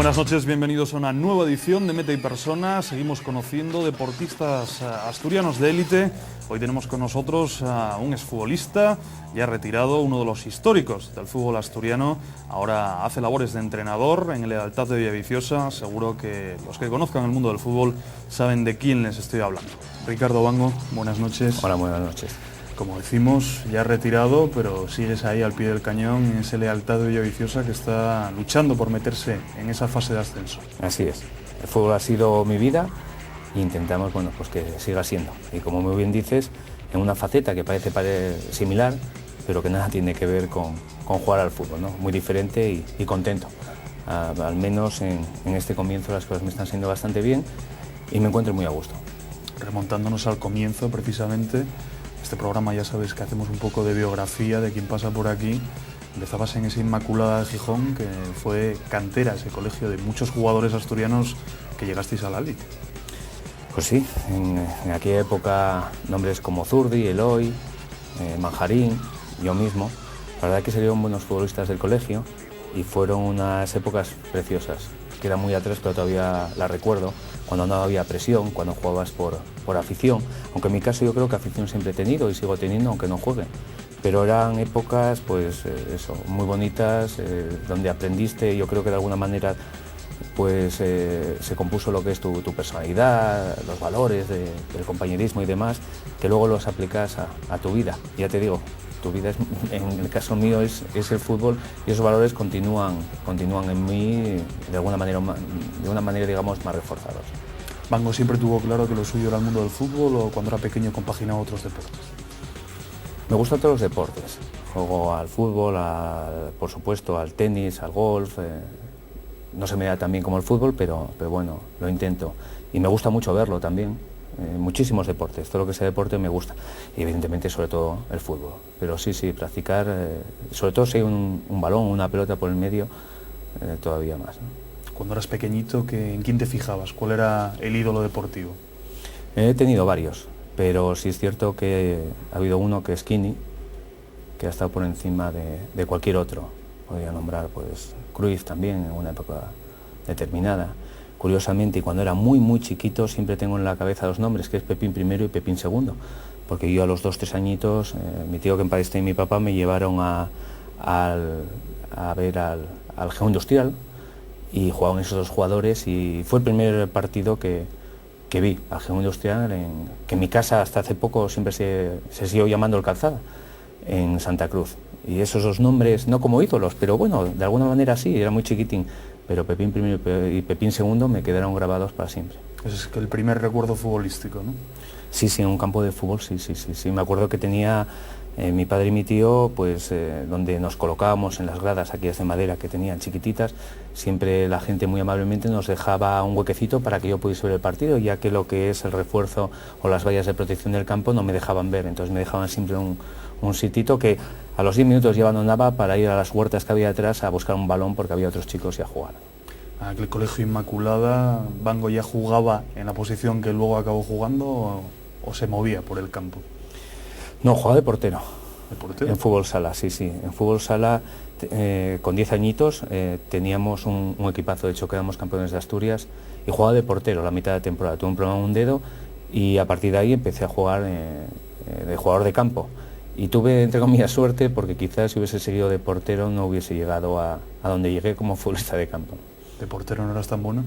Buenas noches, bienvenidos a una nueva edición de Meta y Persona. Seguimos conociendo deportistas asturianos de élite. Hoy tenemos con nosotros a un exfutbolista ya retirado, uno de los históricos del fútbol asturiano. Ahora hace labores de entrenador en el Lealtad de Villaviciosa. Seguro que los que conozcan el mundo del fútbol saben de quién les estoy hablando. Ricardo Bango, buenas noches. Hola, buenas noches. Como decimos, ya retirado, pero sigues ahí al pie del cañón en ese Lealtad de Villaviciosa que está luchando por meterse en esa fase de ascenso. Así es. El fútbol ha sido mi vida e intentamos, pues que siga siendo. Y como muy bien dices, en una faceta que parece similar, pero que nada tiene que ver con jugar al fútbol, ¿no? Muy diferente y contento. Al menos en este comienzo las cosas me están siendo bastante bien y me encuentro muy a gusto. Remontándonos al comienzo, precisamente, este programa ya sabes que hacemos un poco de biografía de quien pasa por aquí. Empezabas en esa Inmaculada de Gijón, que fue cantera, ese colegio de muchos jugadores asturianos que llegasteis a la élite. Pues sí, en aquella época nombres como Zurdi, Eloy, Manjarín, yo mismo, la verdad que salieron buenos futbolistas del colegio y fueron unas épocas preciosas. Queda muy atrás, pero todavía la recuerdo, cuando no había presión, cuando jugabas por afición, aunque en mi caso yo creo que afición siempre he tenido y sigo teniendo aunque no juegue, pero eran épocas pues muy bonitas, donde aprendiste, yo creo que de alguna manera pues se compuso lo que es tu personalidad, los valores del compañerismo y demás, que luego los aplicas a tu vida. Ya te digo, tu vida en el caso mío es el fútbol y esos valores continúan en mí de una manera digamos más reforzados. ¿Bango siempre tuvo claro que lo suyo era el mundo del fútbol o cuando era pequeño compaginaba otros deportes? Me gustan todos los deportes. Juego al fútbol, por supuesto al tenis, al golf. No se me da tan bien como el fútbol, pero bueno, lo intento. Y me gusta mucho verlo también. Muchísimos deportes, todo lo que sea deporte me gusta. Y evidentemente sobre todo el fútbol. Pero sí, practicar, sobre todo si hay un balón, una pelota por el medio, todavía más, ¿no? Cuando eras pequeñito, ¿en quién te fijabas? ¿Cuál era el ídolo deportivo? He tenido varios, pero sí es cierto que ha habido uno que es Kini, que ha estado por encima de cualquier otro. Podría nombrar pues Cruyff también en una época determinada. Curiosamente, y cuando era muy chiquito, siempre tengo en la cabeza dos nombres, que es Pepín I y Pepín II, porque yo a los 2-3 añitos, mi tío que en paz esté y mi papá me llevaron a ver al Geo Industrial y jugaban esos dos jugadores y fue el primer partido que vi al Geo Industrial, que en mi casa hasta hace poco siempre se siguió llamando el Calzada, en Santa Cruz. Y esos dos nombres, no como ídolos, pero bueno, de alguna manera sí, era muy chiquitín, pero Pepín I y Pepín II me quedaron grabados para siempre. Ese es el primer recuerdo futbolístico, ¿no? Sí, en un campo de fútbol, sí. Me acuerdo que tenía mi padre y mi tío, pues donde nos colocábamos en las gradas aquellas de madera que tenían chiquititas, siempre la gente muy amablemente nos dejaba un huequecito para que yo pudiese ver el partido, ya que lo que es el refuerzo o las vallas de protección del campo no me dejaban ver, entonces me dejaban siempre un sitito que a los 10 minutos ya abandonaba para ir a las huertas que había atrás a buscar un balón porque había otros chicos y a jugar. En aquel colegio Inmaculada, ¿Bango ya jugaba en la posición que luego acabó jugando o se movía por el campo? No, jugaba de portero. ¿De portero? En fútbol sala, sí. En fútbol sala, con 10 añitos, teníamos un equipazo, de hecho quedamos campeones de Asturias, y jugaba de portero la mitad de temporada. Tuve un problema en un dedo y a partir de ahí empecé a jugar de jugador de campo. Y tuve, entre comillas, suerte porque quizás si hubiese seguido de portero no hubiese llegado a donde llegué como futbolista de campo. ¿De portero no eras tan bueno?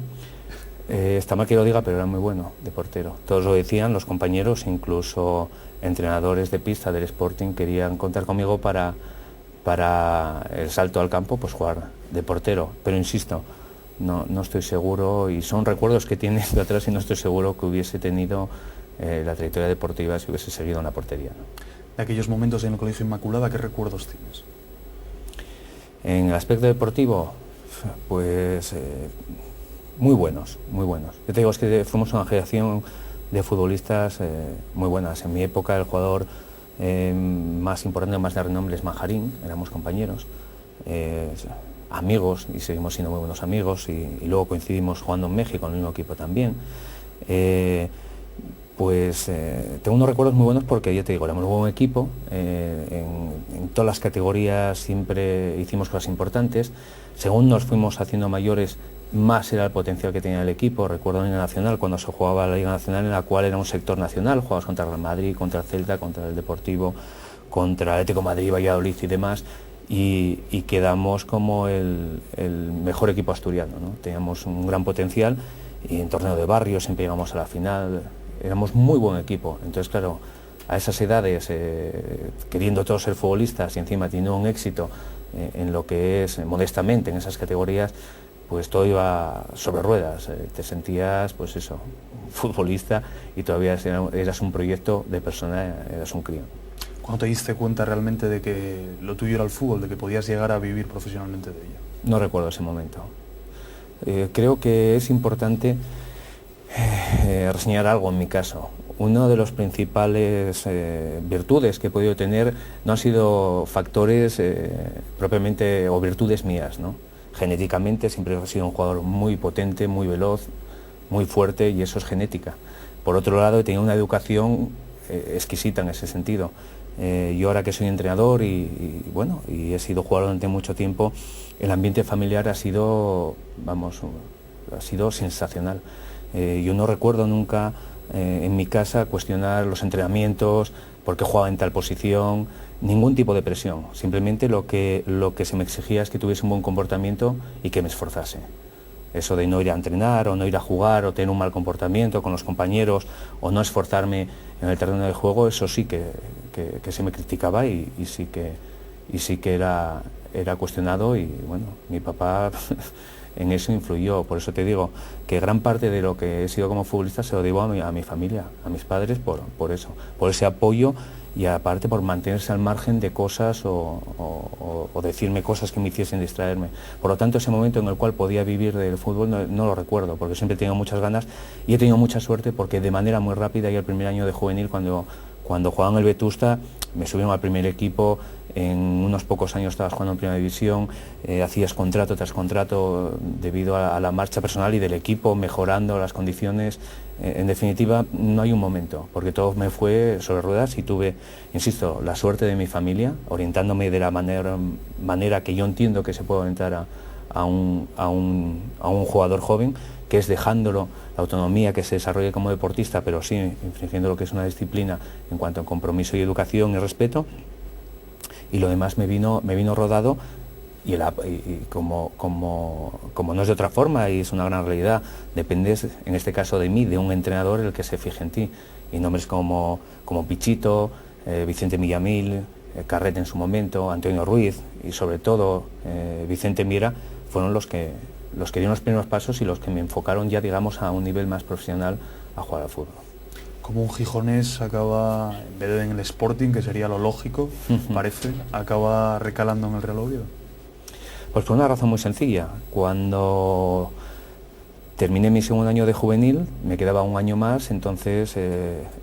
Está mal que lo diga, pero era muy bueno de portero. Todos lo decían, los compañeros, incluso entrenadores de pista del Sporting querían contar conmigo para el salto al campo, pues jugar de portero. Pero insisto, no estoy seguro, y son recuerdos que tienes de atrás y no estoy seguro que hubiese tenido la trayectoria deportiva si hubiese seguido en la portería, ¿no? De aquellos momentos en el Colegio Inmaculada, ¿qué recuerdos tienes? En el aspecto deportivo, pues muy buenos. Yo te digo, es que fuimos una generación de futbolistas muy buenas. En mi época el jugador más importante, más de renombre es Manjarín, éramos compañeros, amigos y seguimos siendo muy buenos amigos y luego coincidimos jugando en México en el mismo equipo también. Tengo unos recuerdos muy buenos porque, ya te digo, éramos un buen equipo, en todas las categorías siempre hicimos cosas importantes. Según nos fuimos haciendo mayores, más era el potencial que tenía el equipo. Recuerdo en la Nacional, cuando se jugaba la Liga Nacional, en la cual era un sector nacional, jugabas contra el Real Madrid, contra el Celta, contra el Deportivo, contra el Atlético de Madrid, Valladolid y demás, y quedamos como el mejor equipo asturiano, ¿no? Teníamos un gran potencial y en torneo de barrio siempre llegamos a la final, éramos muy buen equipo. Entonces, claro, a esas edades, queriendo todos ser futbolistas y encima teniendo un éxito en lo que es modestamente en esas categorías, pues todo iba sobre ruedas, te sentías, pues eso, futbolista y todavía eras un proyecto de persona, eras un crío. ¿Cuándo te diste cuenta realmente de que lo tuyo era el fútbol, de que podías llegar a vivir profesionalmente de ello? No recuerdo ese momento. Creo que es importante reseñar algo en mi caso. Una de las principales virtudes que he podido tener no han sido factores propiamente o virtudes mías, ¿no? Genéticamente siempre he sido un jugador muy potente, muy veloz, muy fuerte, y eso es genética. Por otro lado, he tenido una educación exquisita en ese sentido. Yo ahora que soy entrenador y he sido jugador durante mucho tiempo, el ambiente familiar ha sido, ha sido sensacional. Yo no recuerdo nunca en mi casa cuestionar los entrenamientos, por qué jugaba en tal posición, ningún tipo de presión. Simplemente lo que se me exigía es que tuviese un buen comportamiento y que me esforzase. Eso de no ir a entrenar o no ir a jugar o tener un mal comportamiento con los compañeros o no esforzarme en el terreno de juego, eso sí que se me criticaba y sí que era cuestionado, y bueno, mi papá en eso influyó. Por eso te digo que gran parte de lo que he sido como futbolista se lo debo a mi familia, a mis padres, por eso, por ese apoyo, y aparte por mantenerse al margen de cosas o decirme cosas que me hiciesen distraerme. Por lo tanto, ese momento en el cual podía vivir del fútbol no lo recuerdo, porque siempre he tenido muchas ganas y he tenido mucha suerte, porque de manera muy rápida, y el primer año de juvenil, cuando jugaba en el Vetusta, me subieron al primer equipo. En unos pocos años estabas jugando en Primera División, hacías contrato tras contrato debido a la marcha personal y del equipo, mejorando las condiciones. En definitiva, no hay un momento, porque todo me fue sobre ruedas y tuve, insisto, la suerte de mi familia, orientándome de la manera que yo entiendo que se puede orientar a un jugador joven, que es dejándolo la autonomía, que se desarrolle como deportista, pero sí infringiendo lo que es una disciplina en cuanto a compromiso y educación y respeto. Y lo demás me vino rodado, y como no es de otra forma, y es una gran realidad, dependes en este caso de mí, de un entrenador el que se fije en ti, y nombres como Pichito, Vicente Millamil, Carrete en su momento, Antonio Ruiz y sobre todo Vicente Miera fueron los que dieron los primeros pasos y los que me enfocaron ya, digamos, a un nivel más profesional a jugar al fútbol. Como un gijonés acaba, en vez de en el Sporting, que sería lo lógico, parece, acaba recalando en el Real Oviedo? Pues por una razón muy sencilla. Cuando terminé mi segundo año de juvenil, me quedaba un año más, entonces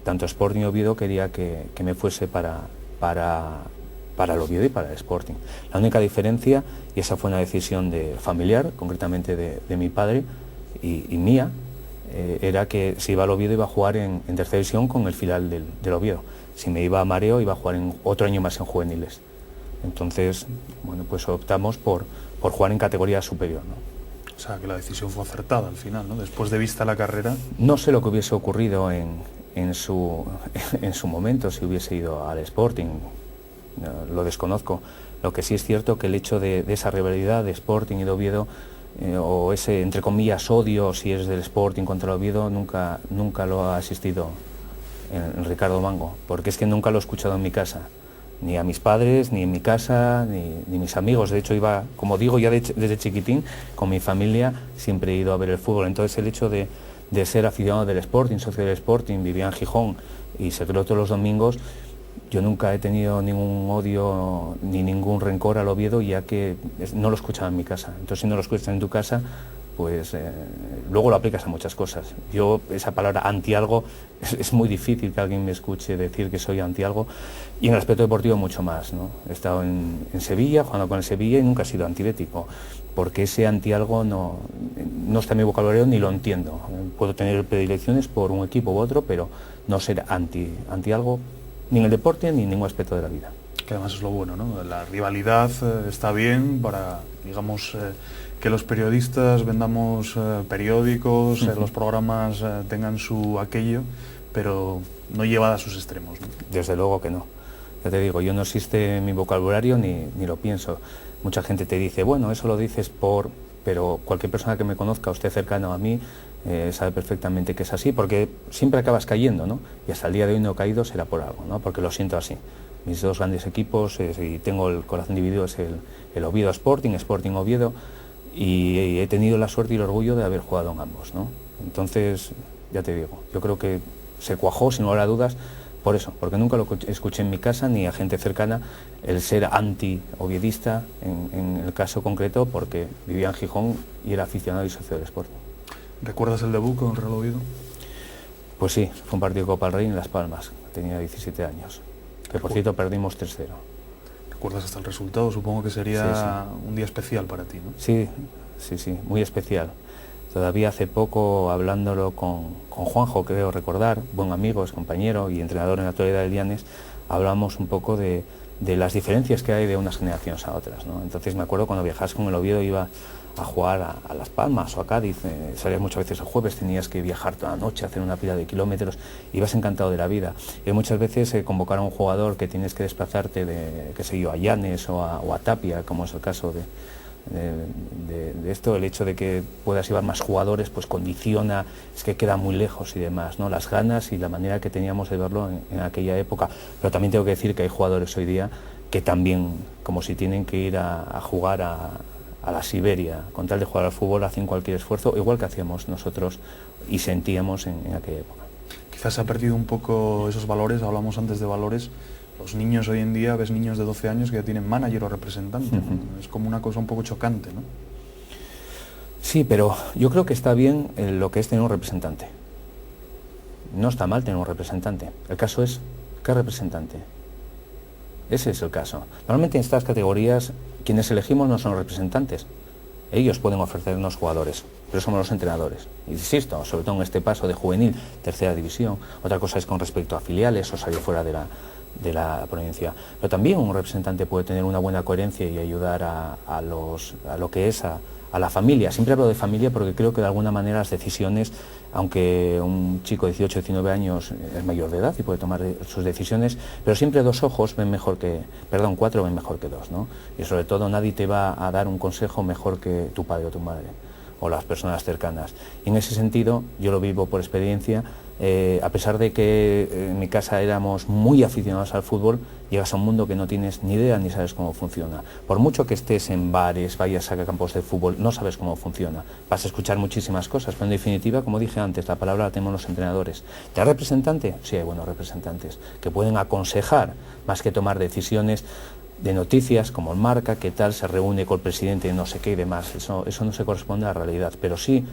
tanto Sporting y Oviedo quería que me fuese para el Oviedo y para el Sporting. La única diferencia, y esa fue una decisión familiar, concretamente de mi padre y mía, era que si iba al Oviedo iba a jugar en tercera división con el filial del Oviedo. Si me iba a Mareo iba a jugar otro año más en juveniles. Entonces, bueno, pues optamos por jugar en categoría superior, ¿no? O sea, que la decisión fue acertada al final, ¿no? Después de vista la carrera. No sé lo que hubiese ocurrido en su momento si hubiese ido al Sporting, lo desconozco. Lo que sí es cierto que el hecho de esa rivalidad de Sporting y de Oviedo, o ese, entre comillas, odio si es del Sporting contra el Oviedo, nunca lo ha asistido en Ricardo Mango, porque es que nunca lo he escuchado en mi casa, ni a mis padres, ni en mi casa, ni mis amigos. De hecho, iba, como digo, ya desde chiquitín, con mi familia siempre he ido a ver el fútbol. Entonces el hecho de ser aficionado del Sporting, socio del Sporting, vivía en Gijón y se creó todos los domingos, yo nunca he tenido ningún odio ni ningún rencor al Oviedo, ya que no lo escuchaba en mi casa. Entonces, si no lo escuchas en tu casa, pues luego lo aplicas a muchas cosas. Yo, esa palabra anti-algo, es muy difícil que alguien me escuche decir que soy anti-algo, y en el aspecto deportivo mucho más, ¿no? He estado en Sevilla, jugando con el Sevilla, y nunca he sido antibético, porque ese anti-algo no está en mi vocabulario, ni lo entiendo. Puedo tener predilecciones por un equipo u otro, pero no ser anti-algo, ni en el deporte ni en ningún aspecto de la vida. Que además es lo bueno, ¿no? La rivalidad está bien para, digamos, que los periodistas vendamos periódicos, los programas tengan su aquello, pero no llevada a sus extremos, ¿no? Desde luego que no. Ya te digo, yo no existe en mi vocabulario ni lo pienso. Mucha gente te dice, bueno, eso lo dices pero cualquier persona que me conozca o esté cercano a mí sabe perfectamente que es así, porque siempre acabas cayendo, ¿no? Y hasta el día de hoy no he caído, será por algo, ¿no? Porque lo siento así. Mis dos grandes equipos, y tengo el corazón dividido, es el Oviedo Sporting Oviedo, y he tenido la suerte y el orgullo de haber jugado en ambos, ¿no? Entonces, ya te digo, yo creo que se cuajó, sin lugar a dudas, por eso, porque nunca lo escuché en mi casa ni a gente cercana el ser anti-oviedista en el caso concreto, porque vivía en Gijón y era aficionado y socio del Sporting. ¿Recuerdas el debut con el Real Oviedo? Pues sí, fue un partido de Copa del Rey en Las Palmas, tenía 17 años, que por cierto perdimos 3-0. ¿Recuerdas hasta el resultado? Supongo que sería un día especial para ti, ¿no? Sí, muy especial. Todavía hace poco, hablándolo con Juanjo, creo recordar, buen amigo, es compañero y entrenador en la actualidad del Llanes, hablamos un poco de las diferencias que hay de unas generaciones a otras, ¿no? Entonces me acuerdo cuando viajabas con el Oviedo, iba a jugar a Las Palmas o a Cádiz, salías muchas veces el jueves, tenías que viajar toda la noche, hacer una pila de kilómetros, ibas encantado de la vida. Y muchas veces convocar a un jugador que tienes que desplazarte de, qué sé yo, a Llanes o a Tapia, como es el caso de esto, el hecho de que puedas llevar más jugadores pues condiciona, es que queda muy lejos y demás, ¿no? Las ganas y la manera que teníamos de verlo en aquella época. Pero también tengo que decir que hay jugadores hoy día que también, como si tienen que ir a jugar a la Siberia, con tal de jugar al fútbol, hacen cualquier esfuerzo, igual que hacíamos nosotros y sentíamos en aquella época. Quizás se ha perdido un poco esos valores, hablamos antes de valores. Los niños hoy en día, ves niños de 12 años que ya tienen manager o representante. Es como una cosa un poco chocante, ¿no? Sí, pero yo creo que está bien lo que es tener un representante. No está mal tener un representante. El caso es, ¿qué representante? Ese es el caso. Normalmente en estas categorías, quienes elegimos no son los representantes. Ellos pueden ofrecernos jugadores, pero somos los entrenadores. Insisto, sobre todo en este paso de juvenil, tercera división. Otra cosa es con respecto a filiales o salir fuera de la provincia. Pero también un representante puede tener una buena coherencia y ayudar a lo que es a la familia. Siempre hablo de familia porque creo que de alguna manera las decisiones, aunque un chico de 18 o 19 años es mayor de edad y puede tomar sus decisiones, pero siempre cuatro ven mejor que dos, ¿no? Y sobre todo nadie te va a dar un consejo mejor que tu padre o tu madre o las personas cercanas. Y en ese sentido, yo lo vivo por experiencia, a pesar de que en mi casa éramos muy aficionados al fútbol, llegas a un mundo que no tienes ni idea ni sabes cómo funciona. Por mucho que estés en bares, vayas a campos de fútbol, no sabes cómo funciona. Vas a escuchar muchísimas cosas, pero en definitiva, como dije antes, la palabra la tenemos los entrenadores. ¿Te representante? Sí, hay buenos representantes que pueden aconsejar más que tomar decisiones de noticias como el Marca, que tal, se reúne con el presidente de no sé qué y demás. Eso no se corresponde a la realidad, pero sí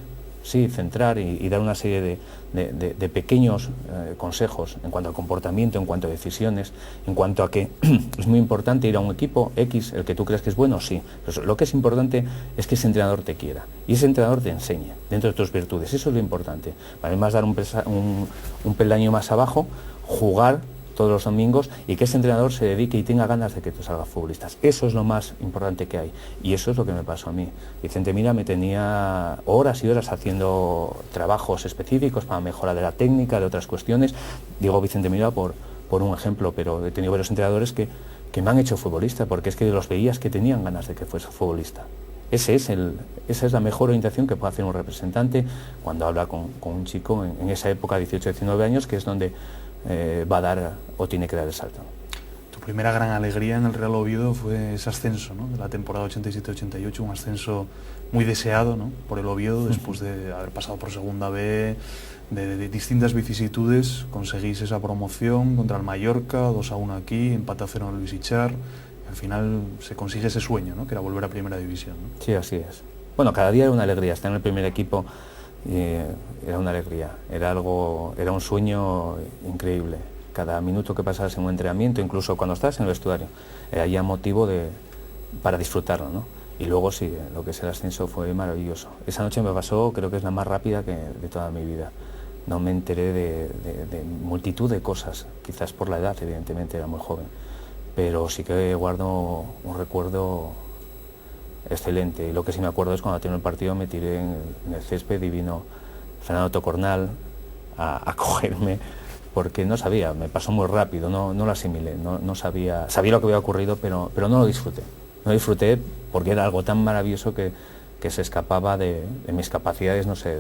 centrar y dar una serie de pequeños consejos en cuanto al comportamiento, en cuanto a decisiones, en cuanto a que es muy importante ir a un equipo X, el que tú crees que es bueno, sí, pero lo que es importante es que ese entrenador te quiera y ese entrenador te enseñe dentro de tus virtudes. Eso es lo importante. Además, dar un peldaño más abajo, jugar todos los domingos y que ese entrenador se dedique y tenga ganas de que tú salgas futbolistas. Eso es lo más importante que hay y eso es lo que me pasó a mí. Vicente Mira me tenía horas y horas haciendo trabajos específicos para mejorar de la técnica, de otras cuestiones. Digo Vicente Mira por un ejemplo, pero he tenido varios entrenadores que me han hecho futbolista porque es que los veías que tenían ganas de que fuese futbolista. Esa es la mejor orientación que puede hacer un representante cuando habla con un chico en esa época, 18-19 años, que es donde va a dar o tiene que dar el salto. Tu primera gran alegría en el Real Oviedo fue ese ascenso, ¿no?, de la temporada 87-88, un ascenso muy deseado, ¿no?, por el Oviedo, después de haber pasado por segunda B, de distintas vicisitudes. Conseguís esa promoción contra el Mallorca, 2-1 aquí, empate a 0 en el Luis Ichar. Al final se consigue ese sueño, ¿no?, que era volver a primera división, ¿no? Sí, así es. Bueno, cada día era una alegría, estar en el primer equipo era una alegría, era un sueño increíble. Cada minuto que pasabas en un entrenamiento, incluso cuando estabas en el vestuario, era ya motivo para disfrutarlo, ¿no? Y luego sí, lo que es el ascenso fue maravilloso. Esa noche me pasó, creo que es la más rápida de toda mi vida. No me enteré de multitud de cosas, quizás por la edad, evidentemente era muy joven, pero sí que guardo un recuerdo excelente. Y lo que sí me acuerdo es cuando terminó el partido me tiré en el césped y vino Fernando Tocornal a cogerme, porque no sabía, me pasó muy rápido, no lo asimilé, no sabía lo que había ocurrido, pero no lo disfruté. No disfruté porque era algo tan maravilloso que se escapaba de mis capacidades, no sé,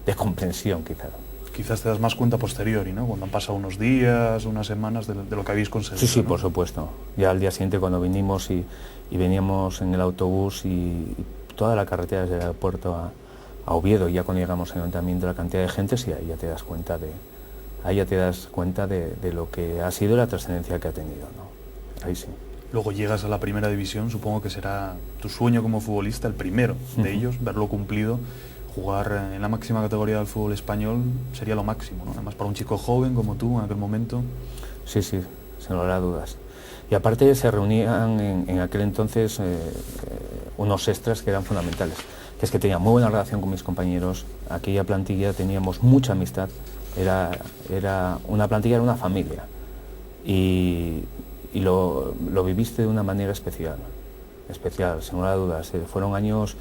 de comprensión quizás. Quizás te das más cuenta posteriori, ¿no? Cuando han pasado unos días, unas semanas de lo que habéis conseguido. Sí, ¿no? por supuesto. Ya al día siguiente cuando vinimos y veníamos en el autobús y toda la carretera desde el aeropuerto a Oviedo, y ya cuando llegamos al ayuntamiento, la cantidad de gente, sí, ahí ya te das cuenta de lo que ha sido, la trascendencia que ha tenido, ¿no? Ahí sí. Luego llegas a la primera división, supongo que será tu sueño como futbolista, el primero de ellos, verlo cumplido. Jugar en la máxima categoría del fútbol español sería lo máximo, ¿no? Además para un chico joven como tú en aquel momento. Sí, sin lugar a dudas. Y aparte se reunían en aquel entonces unos extras que eran fundamentales, que es que tenía muy buena relación con mis compañeros, aquella plantilla teníamos mucha amistad, era una plantilla, era una familia, y lo viviste de una manera especial, sin lugar a dudas. Fueron años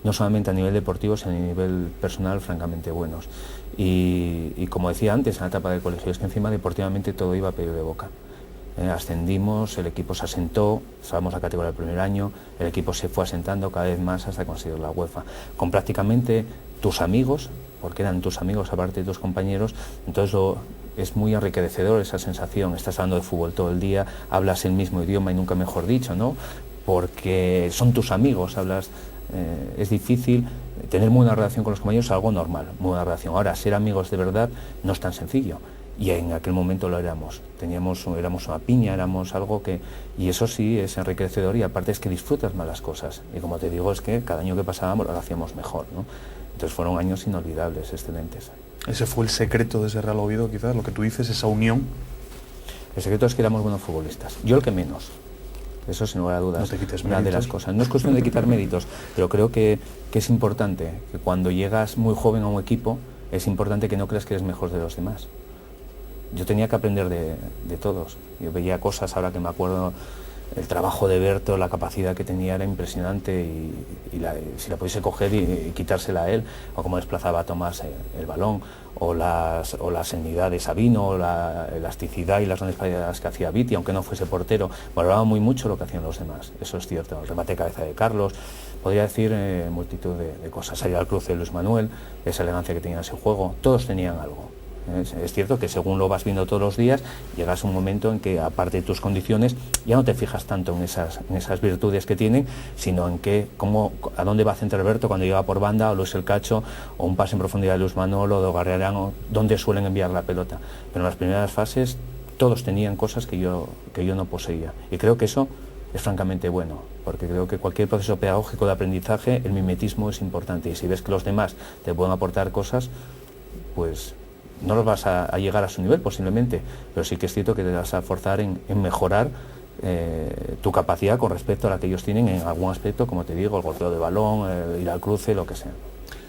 no solamente a nivel deportivo, sino a nivel personal francamente buenos. Y como decía antes, en la etapa del colegio, es que encima deportivamente todo iba a pedir de boca. Ascendimos, el equipo se asentó, salvamos la categoría del primer año, el equipo se fue asentando cada vez más hasta conseguir la UEFA. Con prácticamente tus amigos, porque eran tus amigos aparte de tus compañeros, entonces es muy enriquecedor esa sensación. Estás hablando de fútbol todo el día, hablas el mismo idioma y nunca mejor dicho, ¿no? Porque son tus amigos, es difícil tener muy buena relación con los compañeros, algo normal, muy buena relación. Ahora, ser amigos de verdad no es tan sencillo, y en aquel momento lo éramos. Éramos una piña, éramos algo que... Y eso sí es enriquecedor, y aparte es que disfrutas más las cosas. Y como te digo, es que cada año que pasábamos lo hacíamos mejor, ¿no? Entonces fueron años inolvidables, excelentes. Ese fue el secreto de ese Real Oviedo, quizás, lo que tú dices, esa unión. El secreto es que éramos buenos futbolistas. Yo el que menos. Eso sin lugar a dudas, no te quites una de las cosas. No es cuestión de quitar méritos, pero creo que es importante que cuando llegas muy joven a un equipo, es importante que no creas que eres mejor de los demás. Yo tenía que aprender de todos. Yo veía cosas, ahora que me acuerdo, el trabajo de Berto, la capacidad que tenía era impresionante, y si la pudiese coger y quitársela a él, o cómo desplazaba Tomás el balón, o la serenidad de Sabino, o la elasticidad y las grandes paradas que hacía Viti, aunque no fuese portero, valoraba muy mucho lo que hacían los demás. Eso es cierto. El remate de cabeza de Carlos, podría decir multitud de cosas. Salir al cruce de Luis Manuel, esa elegancia que tenía ese juego, todos tenían algo. Es cierto que según lo vas viendo todos los días, llegas a un momento en que, aparte de tus condiciones, ya no te fijas tanto en esas virtudes que tienen, sino en a dónde va a centrar Berto cuando llega por banda, o Luis el Cacho, o un pase en profundidad de Luis Manuel o de Garriarán, dónde suelen enviar la pelota. Pero en las primeras fases todos tenían cosas que yo no poseía, y creo que eso es francamente bueno, porque creo que cualquier proceso pedagógico de aprendizaje, el mimetismo es importante, y si ves que los demás te pueden aportar cosas, pues no los vas a llegar a su nivel posiblemente, pero sí que es cierto que te vas a forzar en mejorar tu capacidad con respecto a la que ellos tienen en algún aspecto, como te digo, el golpeo de balón, ir al cruce, lo que sea.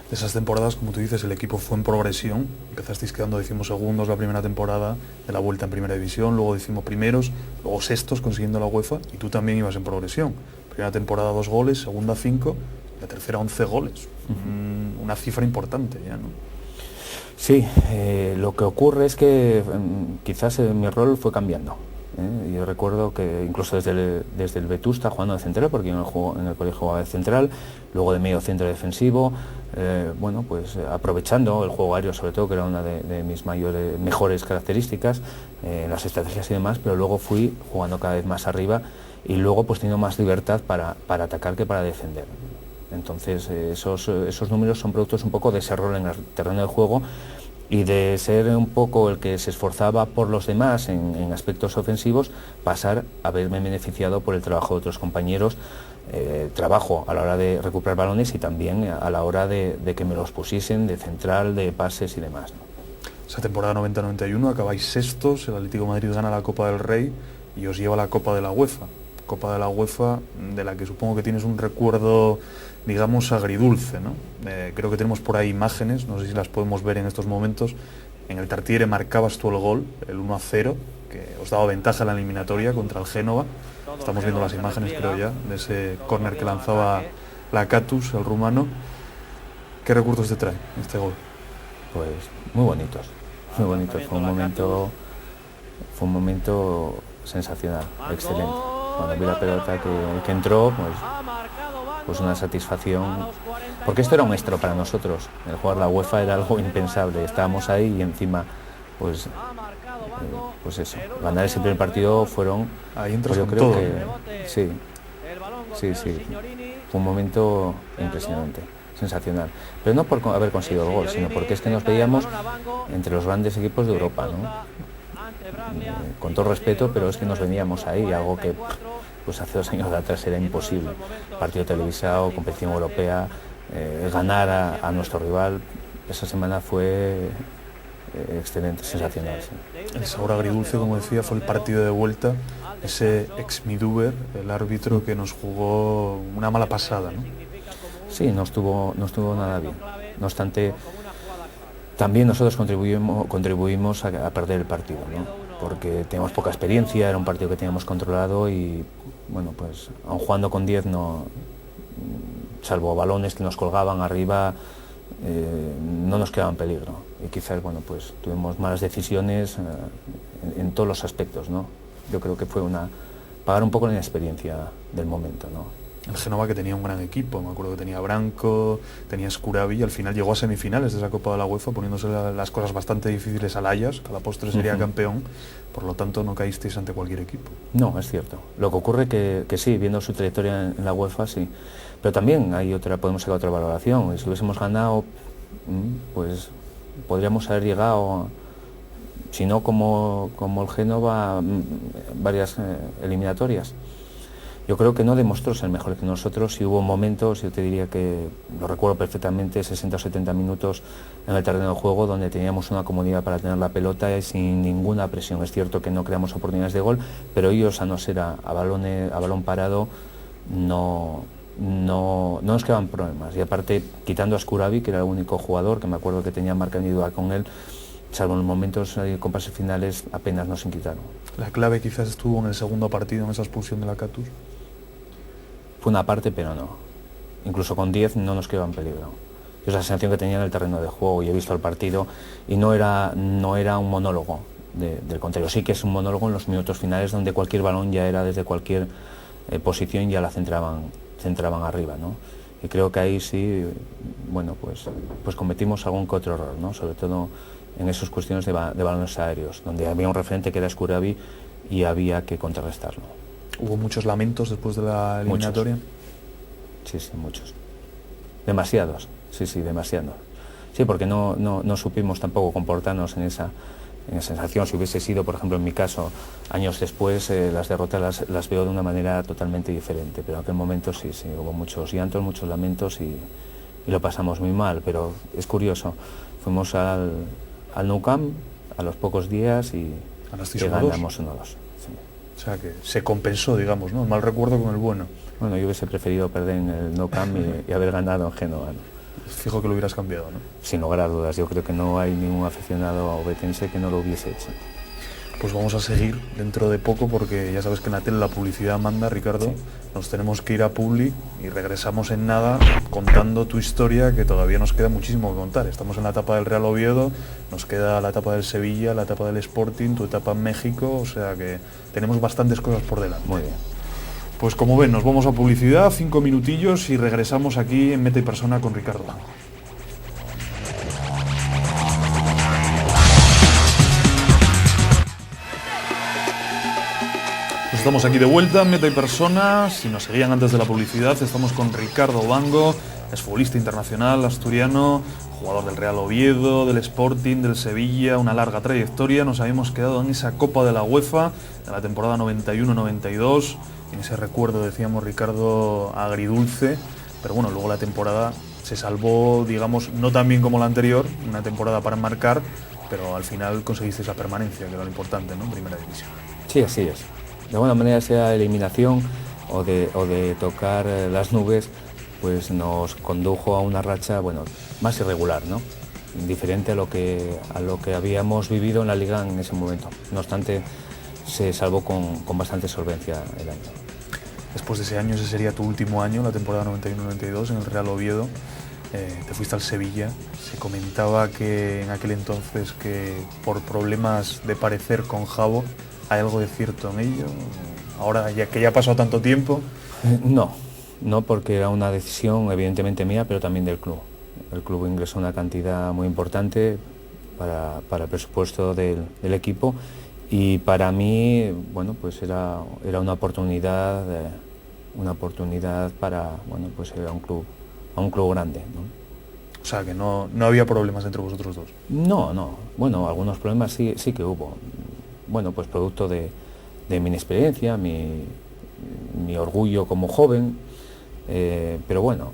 De esas temporadas, como tú dices, el equipo fue en progresión. Empezasteis quedando 12º la primera temporada de la vuelta en primera división, luego 11º, luego 6º consiguiendo la UEFA, y tú también ibas en progresión. Primera temporada 2 goles, segunda 5, la tercera 11 goles. Una cifra importante ya, ¿no? Sí, lo que ocurre es que quizás mi rol fue cambiando. Yo recuerdo que incluso desde el Vetusta, jugando de central, porque yo en el colegio jugaba de central, luego de medio centro defensivo, pues aprovechando el juego aéreo sobre todo, que era una de mis mejores características, las estrategias y demás, pero luego fui jugando cada vez más arriba, y luego pues teniendo más libertad para atacar que para defender. Entonces esos números son productos un poco de ese rol en el terreno del juego, y de ser un poco el que se esforzaba por los demás en aspectos ofensivos, pasar a verme beneficiado por el trabajo de otros compañeros, trabajo a la hora de recuperar balones y también a la hora de que me los pusiesen de central, de pases y demás, ¿no? Esa temporada 90-91 acabáis sextos, el Atlético de Madrid gana la Copa del Rey y os lleva a la Copa de la UEFA. Copa de la UEFA, de la que supongo que tienes un recuerdo, digamos, agridulce, ¿no? Creo que tenemos por ahí imágenes, no sé si las podemos ver en estos momentos. En el Tartiere marcabas tú el gol, el 1-0, que os daba ventaja en la eliminatoria contra el Génova. Estamos viendo las imágenes, creo ya, de ese córner que lanzaba Lakatos, el rumano. ¿Qué recuerdos te trae este gol? Pues muy bonitos, muy bonitos. Fue un momento sensacional, excelente. Cuando vi la pelota que entró, pues una satisfacción, porque esto era un extra para nosotros. El jugar la UEFA era algo impensable. Estábamos ahí y encima, pues eso, ganar ese primer partido fueron... Ahí entras yo con creo todo. que sí. Fue un momento impresionante, sensacional. Pero no por haber conseguido el gol, sino porque es que nos veíamos entre los grandes equipos de Europa, ¿no? Con todo respeto, pero es que nos veníamos ahí, algo que pues hace 2 años atrás era imposible. Partido televisado, competición europea, ganar a nuestro rival, esa semana fue excelente, sensacional. Sí. El sabor agridulce, como decía, fue el partido de vuelta, ese ex-Miduber, el árbitro que nos jugó una mala pasada, ¿no? Sí, no estuvo nada bien. No obstante, también nosotros contribuimos a perder el partido, ¿no? Porque teníamos poca experiencia, era un partido que teníamos controlado y, bueno, pues aun jugando con 10, no, salvo balones que nos colgaban arriba, no nos quedaban peligro. Y quizás, bueno, pues tuvimos malas decisiones en todos los aspectos, ¿no? Yo creo que fue pagar un poco la inexperiencia del momento, ¿no? El Génova, que tenía un gran equipo, me acuerdo que tenía Branco, tenía Scuravi, y al final llegó a semifinales de esa Copa de la UEFA, poniéndose las cosas bastante difíciles al Ajax, que a la postre sería campeón, por lo tanto no caísteis ante cualquier equipo. No, es cierto. Lo que ocurre que sí, viendo su trayectoria en la UEFA, sí. Pero también podemos sacar otra valoración. Si hubiésemos ganado, pues podríamos haber llegado, si no como el Génova, varias eliminatorias. Yo creo que no demostró ser mejor que nosotros y hubo momentos, yo te diría que lo recuerdo perfectamente, 60 o 70 minutos en el terreno de juego donde teníamos una comodidad para tener la pelota y sin ninguna presión. Es cierto que no creamos oportunidades de gol, pero ellos, a no ser a balón parado, no nos quedaban problemas. Y aparte, quitando a Scuravi, que era el único jugador que me acuerdo que tenía marca individual con él, salvo en los momentos con pases finales, apenas nos inquietaron. La clave quizás estuvo en el segundo partido, en esa expulsión de Lakatos. Fue una parte, pero no. Incluso con 10 no nos quedaba en peligro. Es la sensación que tenía en el terreno de juego y he visto el partido y no era un monólogo del contrario. Sí que es un monólogo en los minutos finales donde cualquier balón ya era desde cualquier posición ya la centraban arriba, ¿no? Y creo que ahí sí, bueno, pues cometimos algún que otro error, ¿no? Sobre todo en esas cuestiones de balones aéreos, donde había un referente que era Scuravi y había que contrarrestarlo. ¿Hubo muchos lamentos después de la eliminatoria? Sí, muchos. Demasiados, sí, demasiados. Sí, porque no supimos tampoco comportarnos en esa sensación. Si hubiese sido, por ejemplo, en mi caso, años después, las derrotas las veo de una manera totalmente diferente, pero en aquel momento sí, hubo muchos llantos, muchos lamentos y lo pasamos muy mal, pero es curioso. Fuimos al Nou Camp a los pocos días y ganamos 1-2. Sí. O sea que se compensó, digamos, ¿no? El mal recuerdo con el bueno. Bueno, yo hubiese preferido perder en el Nou Camp y haber ganado en Génova, ¿no? Fijo que lo hubieras cambiado, ¿no? Sin lugar a dudas, yo creo que no hay ningún aficionado obetense que no lo hubiese hecho. Pues vamos a seguir dentro de poco porque ya sabes que en la tele la publicidad manda, Ricardo. Sí. Nos tenemos que ir a Publi y regresamos en nada contando tu historia, que todavía nos queda muchísimo que contar. Estamos en la etapa del Real Oviedo, nos queda la etapa del Sevilla, la etapa del Sporting, tu etapa en México, o sea que tenemos bastantes cosas por delante. Muy bien. Pues como ven, nos vamos a publicidad, 5 minutillos y regresamos aquí en Meta y Persona con Ricardo Bango. Pues estamos aquí de vuelta en Meta y Persona. Si nos seguían antes de la publicidad, estamos con Ricardo Bango, es futbolista internacional asturiano, jugador del Real Oviedo, del Sporting, del Sevilla, una larga trayectoria. Nos habíamos quedado en esa Copa de la UEFA de la temporada 91-92. En ese recuerdo, decíamos, Ricardo, agridulce, pero bueno, luego la temporada se salvó, digamos, no tan bien como la anterior, una temporada para enmarcar, pero al final conseguisteis la permanencia, que era lo importante, ¿no? En Primera División. Sí, así es. De alguna manera, sea eliminación o de tocar las nubes, pues nos condujo a una racha, bueno, más irregular, ¿no? Diferente a lo que habíamos vivido en la Liga en ese momento. No obstante, se salvó con bastante solvencia el año. Después de ese año, ese sería tu último año, la temporada 91-92, en el Real Oviedo. Te fuiste al Sevilla. Se comentaba que en aquel entonces que por problemas de parecer con Javo, ¿hay algo de cierto en ello? Ahora, ya que ya ha pasado tanto tiempo... No, porque era una decisión evidentemente mía, pero también del club. El club ingresó una cantidad muy importante para el presupuesto del equipo, y para mí, bueno, pues era una oportunidad para, bueno, pues ir a un club grande, ¿no? O sea, que no había problemas entre vosotros dos. No. Bueno, algunos problemas sí que hubo. Bueno, pues producto de mi inexperiencia, mi orgullo como joven, pero bueno,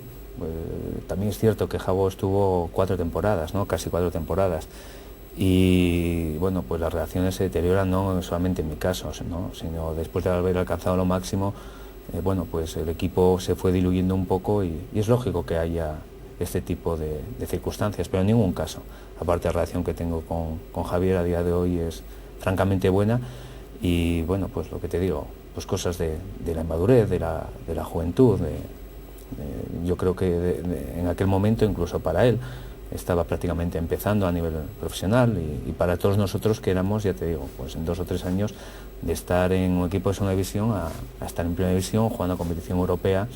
también es cierto que Javo estuvo 4 temporadas, ¿no? Casi 4 temporadas. Y bueno, pues las relaciones se deterioran no solamente en mi caso, ¿no? Sino después de haber alcanzado lo máximo, bueno, pues el equipo se fue diluyendo un poco, y es lógico que haya este tipo de circunstancias, pero en ningún caso. Aparte, la relación que tengo con Javier a día de hoy es francamente buena, y bueno, pues lo que te digo, pues cosas de la inmadurez, de la juventud, yo creo que en aquel momento, incluso para él, estaba prácticamente empezando a nivel profesional, y para todos nosotros que éramos, ya te digo, pues en 2 o 3 años de estar en un equipo de segunda división a estar en primera división, jugando a competición europea,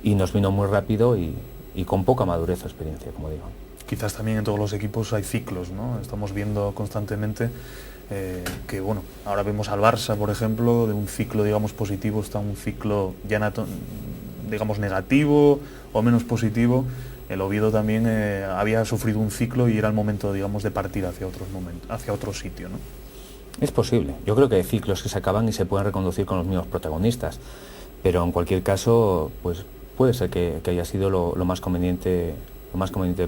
y nos vino muy rápido y con poca madurez o experiencia, como digo. Quizás también en todos los equipos hay ciclos, ¿no? Estamos viendo constantemente que, bueno, ahora vemos al Barça, por ejemplo, de un ciclo, digamos, positivo, está un ciclo ya, digamos, negativo o menos positivo. El Oviedo también había sufrido un ciclo y era el momento, digamos, de partir hacia otro sitio, ¿no? Es posible. Yo creo que hay ciclos que se acaban y se pueden reconducir con los mismos protagonistas, pero en cualquier caso, pues puede ser que haya sido lo más conveniente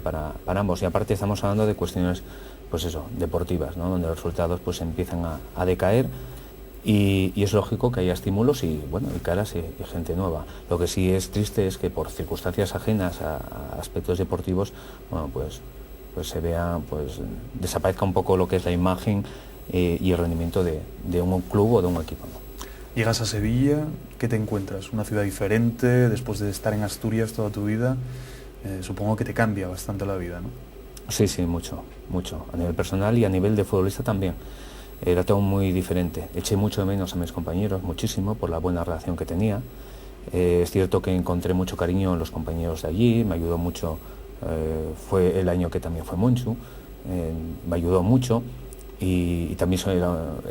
para ambos. Y aparte estamos hablando de cuestiones, pues eso, deportivas, ¿no? Donde los resultados pues empiezan a decaer, y es lógico que haya estímulos y, bueno, y caras y gente nueva. Lo que sí es triste es que por circunstancias ajenas a aspectos deportivos, bueno, pues se vea, pues desaparezca un poco lo que es la imagen y el rendimiento de un club o de un equipo, ¿no? Llegas a Sevilla, ¿qué te encuentras? Una ciudad diferente, después de estar en Asturias toda tu vida, supongo que te cambia bastante la vida, ¿no? Sí, mucho, a nivel personal y a nivel de futbolista también. Era todo muy diferente. Eché mucho de menos a mis compañeros, muchísimo, por la buena relación que tenía. Es cierto que encontré mucho cariño en los compañeros de allí, me ayudó mucho, fue el año que también fue Monchu, me ayudó mucho. Y también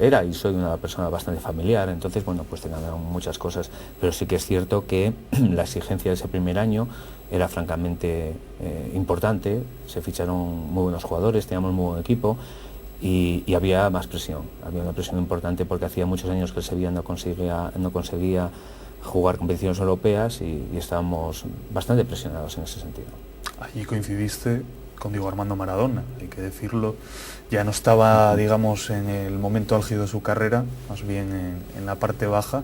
era y soy una persona bastante familiar, entonces, bueno, pues te ganaron muchas cosas, pero sí que es cierto que la exigencia de ese primer año era francamente importante. Se ficharon muy buenos jugadores, teníamos muy buen equipo, y había más presión, había una presión importante porque hacía muchos años que el Sevilla no conseguía jugar competiciones europeas, y estábamos bastante presionados en ese sentido. Allí coincidiste con Diego Armando Maradona, hay que decirlo. Ya no estaba, digamos, en el momento álgido de su carrera, más bien en la parte baja,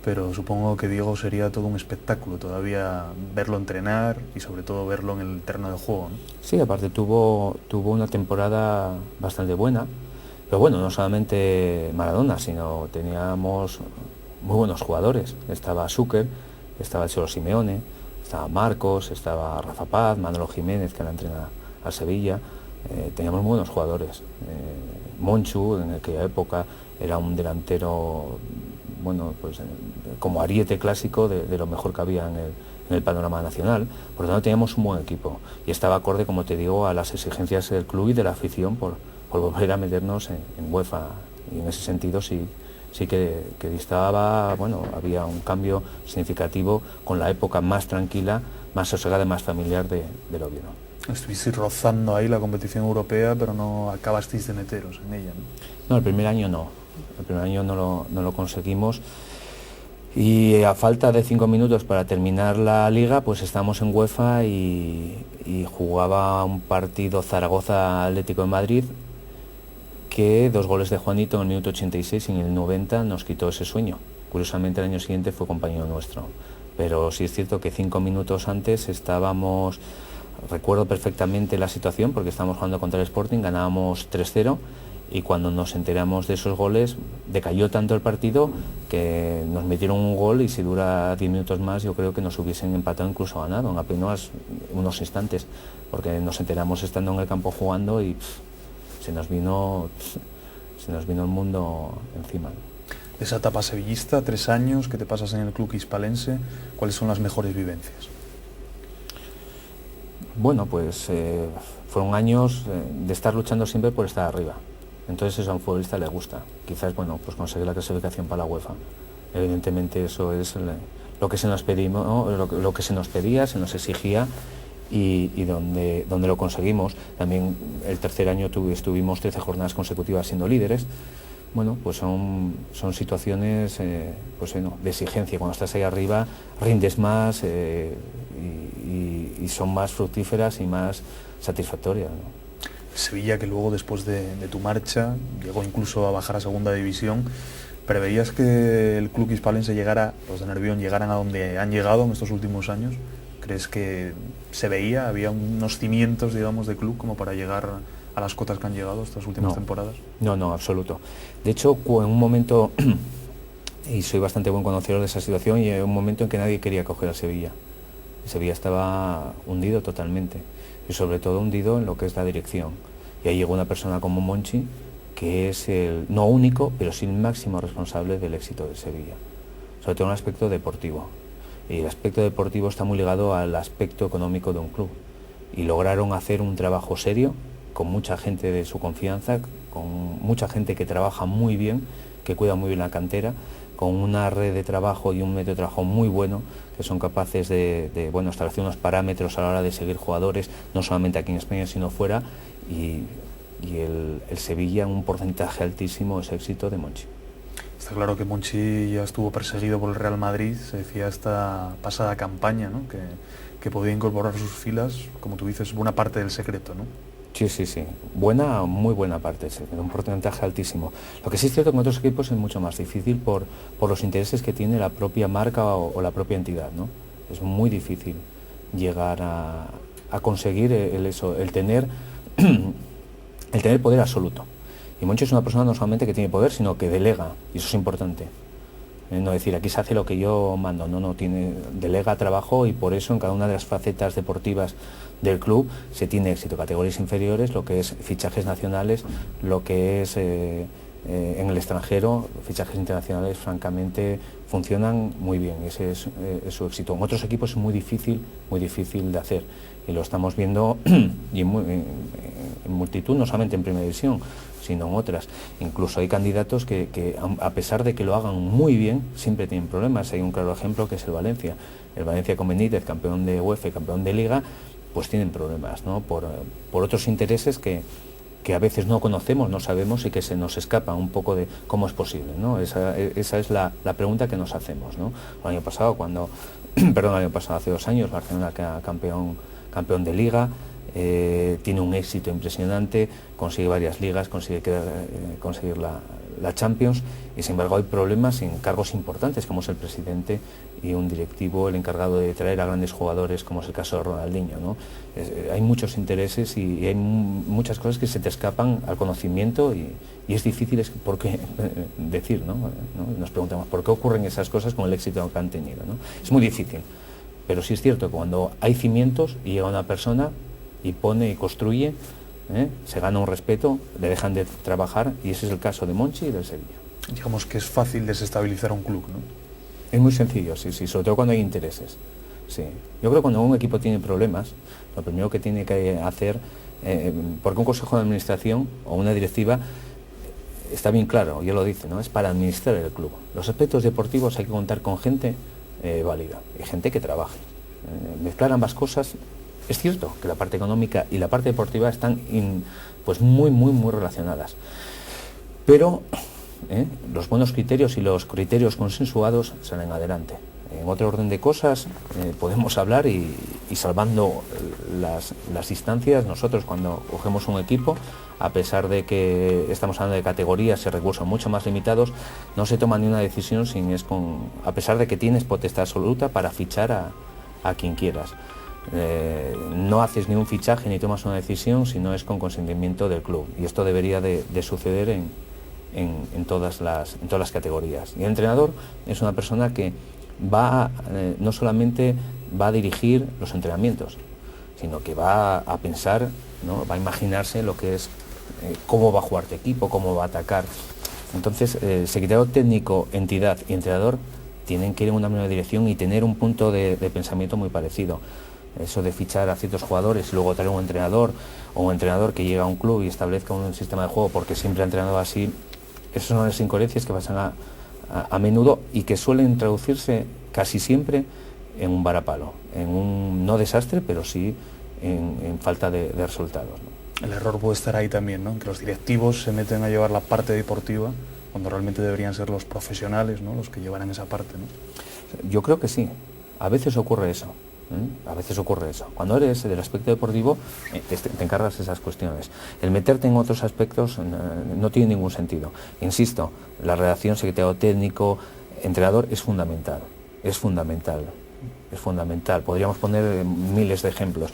pero supongo que Diego sería todo un espectáculo todavía verlo entrenar y sobre todo verlo en el terreno de juego, ¿no? Sí, aparte tuvo una temporada bastante buena, pero bueno, no solamente Maradona, sino teníamos muy buenos jugadores. Estaba Súquer, estaba el Cholo Simeone, estaba Marcos, estaba Rafa Paz, Manolo Jiménez, que la entrena al Sevilla. Teníamos muy buenos jugadores. Monchu, en aquella época, era un delantero, bueno, pues como ariete clásico de lo mejor que había en el panorama nacional. Por lo tanto, teníamos un buen equipo y estaba acorde, como te digo, a las exigencias del club y de la afición por volver a meternos en UEFA, y en ese sentido sí que distaba. Bueno, había un cambio significativo con la época más tranquila, más sosegada y más familiar del Oviedo. Estuvisteis rozando ahí la competición europea, pero no acabasteis de meteros en ella, ¿no? No, el primer año no. El primer año no lo conseguimos, y a falta de 5 minutos para terminar la liga, pues estábamos en UEFA y jugaba un partido Zaragoza-Atlético de Madrid, que 2 goles de Juanito en el minuto 86 y en el 90 nos quitó ese sueño. Curiosamente, el año siguiente fue compañero nuestro, pero sí es cierto que 5 minutos antes estábamos... Recuerdo perfectamente la situación porque estábamos jugando contra el Sporting, ganábamos 3-0 y cuando nos enteramos de esos goles decayó tanto el partido que nos metieron un gol y si dura 10 minutos más yo creo que nos hubiesen empatado, incluso ganado en apenas unos instantes, porque nos enteramos estando en el campo jugando y se nos vino el mundo encima. De esa etapa sevillista, 3 años que te pasas en el club hispalense, ¿cuáles son las mejores vivencias? Bueno, pues fueron años de estar luchando siempre por estar arriba. Entonces eso a un futbolista le gusta. Quizás, bueno, pues conseguir la clasificación para la UEFA. Evidentemente eso es lo que se nos pedimos, ¿no? lo que se nos pedía, se nos exigía y donde lo conseguimos. También el tercer año estuvimos 13 jornadas consecutivas siendo líderes. Bueno, pues son situaciones pues, de exigencia. Cuando estás ahí arriba rindes más y son más fructíferas y más satisfactorias, ¿no? Sevilla, que luego después de tu marcha llegó incluso a bajar a segunda división, ¿preveías que el club hispalense llegara, los de Nervión llegaran a donde han llegado en estos últimos años? ¿Crees que se veía, había unos cimientos, digamos, de club como para llegar a las cotas que han llegado estas últimas temporadas? No, absoluto. De hecho, en un momento, y soy bastante buen conocedor de esa situación, y en un momento en que nadie quería coger a Sevilla. Sevilla estaba hundido totalmente, y sobre todo hundido en lo que es la dirección. Y ahí llegó una persona como Monchi, que es el, no único, pero sí el máximo responsable del éxito de Sevilla, sobre todo en el aspecto deportivo. Y el aspecto deportivo está muy ligado al aspecto económico de un club. Y lograron hacer un trabajo serio, con mucha gente de su confianza, con mucha gente que trabaja muy bien, que cuida muy bien la cantera, con una red de trabajo y un método de trabajo muy bueno, que son capaces de establecer unos parámetros a la hora de seguir jugadores, no solamente aquí en España, sino fuera, y el Sevilla, un porcentaje altísimo, es éxito de Monchi. Está claro que Monchi ya estuvo perseguido por el Real Madrid, se decía esta pasada campaña, ¿no? que podía incorporar a sus filas, como tú dices, buena parte del secreto, ¿no? Sí, muy buena parte, un porcentaje altísimo. Lo que sí es cierto que en otros equipos es mucho más difícil por los intereses que tiene la propia marca o la propia entidad, ¿no? Es muy difícil llegar a conseguir el tener poder absoluto. Y Monchi es una persona no solamente que tiene poder, sino que delega, y eso es importante. No decir, aquí se hace lo que yo mando, delega trabajo, y por eso en cada una de las facetas deportivas del club se tiene éxito. Categorías inferiores, lo que es fichajes nacionales, lo que es en el extranjero, fichajes internacionales, francamente funcionan muy bien, ese es su éxito. En otros equipos es muy difícil de hacer, y lo estamos viendo y en multitud, no solamente en primera división, sino en otras. Incluso hay candidatos que a pesar de que lo hagan muy bien, siempre tienen problemas. Hay un claro ejemplo que es el Valencia. El Valencia con Benítez, campeón de UEFA y campeón de Liga, pues tienen problemas, ¿no? Por otros intereses que a veces no conocemos, no sabemos, y que se nos escapa un poco de cómo es posible, ¿no? Esa es la pregunta que nos hacemos, ¿no? El año pasado, hace 2 años, Barcelona campeón de Liga, tiene un éxito impresionante, consigue varias ligas, conseguir la Champions, y sin embargo hay problemas en cargos importantes, como es el presidente y un directivo, el encargado de traer a grandes jugadores, como es el caso de Ronaldinho, ¿no? Hay muchos intereses y hay muchas cosas que se te escapan al conocimiento, y es difícil decir, ¿no? Nos preguntamos por qué ocurren esas cosas con el éxito que han tenido, ¿no? Es muy difícil, pero sí es cierto que cuando hay cimientos y llega una persona y pone y construye, se gana un respeto, le dejan de trabajar, y ese es el caso de Monchi y del Sevilla. Digamos que es fácil desestabilizar un club, ¿no? Es muy sencillo, sí, sobre todo cuando hay intereses. Sí. Yo creo que cuando un equipo tiene problemas, lo primero que tiene que hacer, porque un consejo de administración o una directiva está bien claro, ya lo dice, ¿no? Es para administrar el club. Los aspectos deportivos hay que contar con gente válida y gente que trabaje. Mezclar ambas cosas. Es cierto que la parte económica y la parte deportiva están muy relacionadas, pero los buenos criterios y los criterios consensuados salen adelante. En otro orden de cosas podemos hablar y salvando las distancias, nosotros cuando cogemos un equipo, a pesar de que estamos hablando de categorías y recursos mucho más limitados, no se toma ni una decisión a pesar de que tienes potestad absoluta para fichar a quien quieras. No haces ni un fichaje ni tomas una decisión si no es con consentimiento del club, y esto debería de suceder en todas las categorías. Y el entrenador es una persona que no solamente va a dirigir los entrenamientos, sino que va a pensar, ¿no? Va a imaginarse lo que es cómo va a jugar tu equipo, cómo va a atacar. Entonces, secretario técnico, entidad y entrenador tienen que ir en una misma dirección y tener un punto de pensamiento muy parecido. Eso de fichar a ciertos jugadores y luego traer un entrenador, o un entrenador que llega a un club y establezca un sistema de juego porque siempre ha entrenado así, esas son las incoherencias que pasan a menudo y que suelen traducirse casi siempre en un varapalo, en un no desastre, pero sí en falta de resultados, ¿no? El error puede estar ahí también, ¿no? Que los directivos se meten a llevar la parte deportiva cuando realmente deberían ser los profesionales, ¿no? Los que llevaran esa parte, ¿no? Yo creo que sí. A veces ocurre eso. A veces ocurre eso. Cuando eres del aspecto deportivo, te encargas de esas cuestiones. El meterte en otros aspectos no tiene ningún sentido. Insisto, la relación secretario técnico, entrenador es fundamental. Es fundamental. Es fundamental. Podríamos poner miles de ejemplos.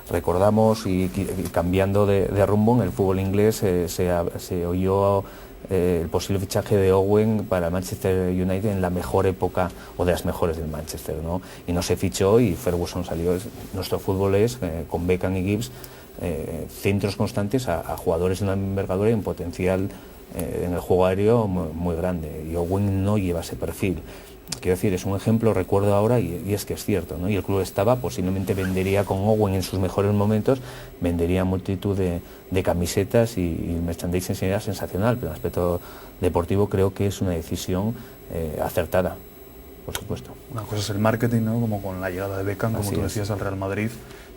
Recordamos, y cambiando de rumbo, en el fútbol inglés se oyó el posible fichaje de Owen para Manchester United en la mejor época, o de las mejores del Manchester, ¿no? Y no se fichó y Ferguson salió. Nuestro fútbol es, con Beckham y Gibbs, centros constantes a jugadores de una envergadura y un potencial en el juego aéreo muy grande, y Owen no lleva ese perfil. Quiero decir, es un ejemplo, recuerdo ahora, y es que es cierto, ¿no? Y el club posiblemente vendería con Owen en sus mejores momentos, vendería multitud de camisetas y merchandising sería sensacional, pero en el aspecto deportivo creo que es una decisión acertada, por supuesto. Una cosa es el marketing, ¿no? Como con la llegada de Beckham, como Así tú es. decías, al Real Madrid.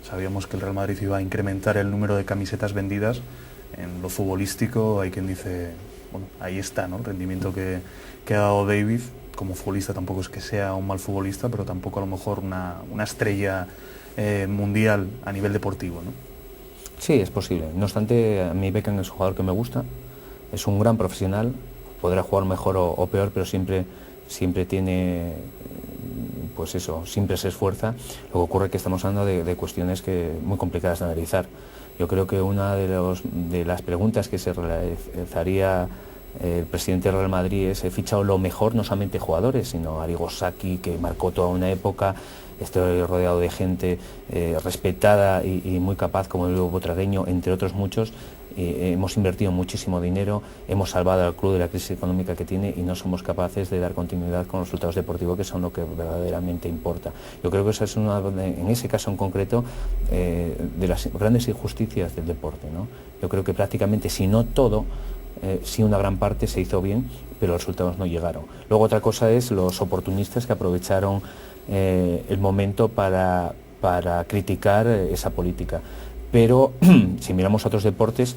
Sabíamos que el Real Madrid iba a incrementar el número de camisetas vendidas. En lo futbolístico hay quien dice, bueno, ahí está, ¿no? El rendimiento que ha dado David. Como futbolista tampoco es que sea un mal futbolista, pero tampoco a lo mejor una estrella mundial a nivel deportivo, ¿no? Sí, es posible. No obstante, a mí Beckham es un jugador que me gusta, es un gran profesional, podrá jugar mejor o peor, pero siempre tiene, pues eso, siempre se esfuerza. Lo que ocurre es que estamos hablando de cuestiones muy complicadas de analizar. Yo creo que una de las preguntas que se realizaría el presidente del Real Madrid es: he fichado lo mejor, no solamente jugadores, sino a Arrigo Sacchi, que marcó toda una época. Estoy rodeado de gente respetada y muy capaz, como el Botragueño, entre otros muchos. Hemos invertido muchísimo dinero, hemos salvado al club de la crisis económica que tiene, y no somos capaces de dar continuidad con los resultados deportivos, que son lo que verdaderamente importa. Yo creo que esa es en ese caso en concreto, de las grandes injusticias del deporte, ¿no? Yo creo que prácticamente, si no todo, sí una gran parte se hizo bien, pero los resultados no llegaron. Luego otra cosa es los oportunistas que aprovecharon el momento para criticar esa política. Pero si miramos a otros deportes,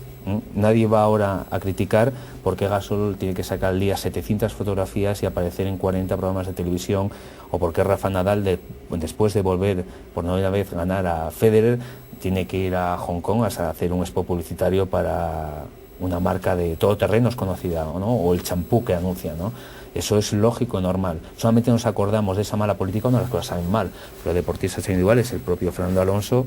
nadie va ahora a criticar porque Gasol tiene que sacar al día 700 fotografías y aparecer en 40 programas de televisión, o porque Rafa Nadal, después de volver por novena vez ganar a Federer, tiene que ir a Hong Kong a hacer un spot publicitario para una marca de todoterrenos conocida, ¿no? O el champú que anuncia, ¿no? Eso es lógico y normal. Solamente nos acordamos de esa mala política cuando las cosas salen mal. Pero deportistas individuales, el propio Fernando Alonso,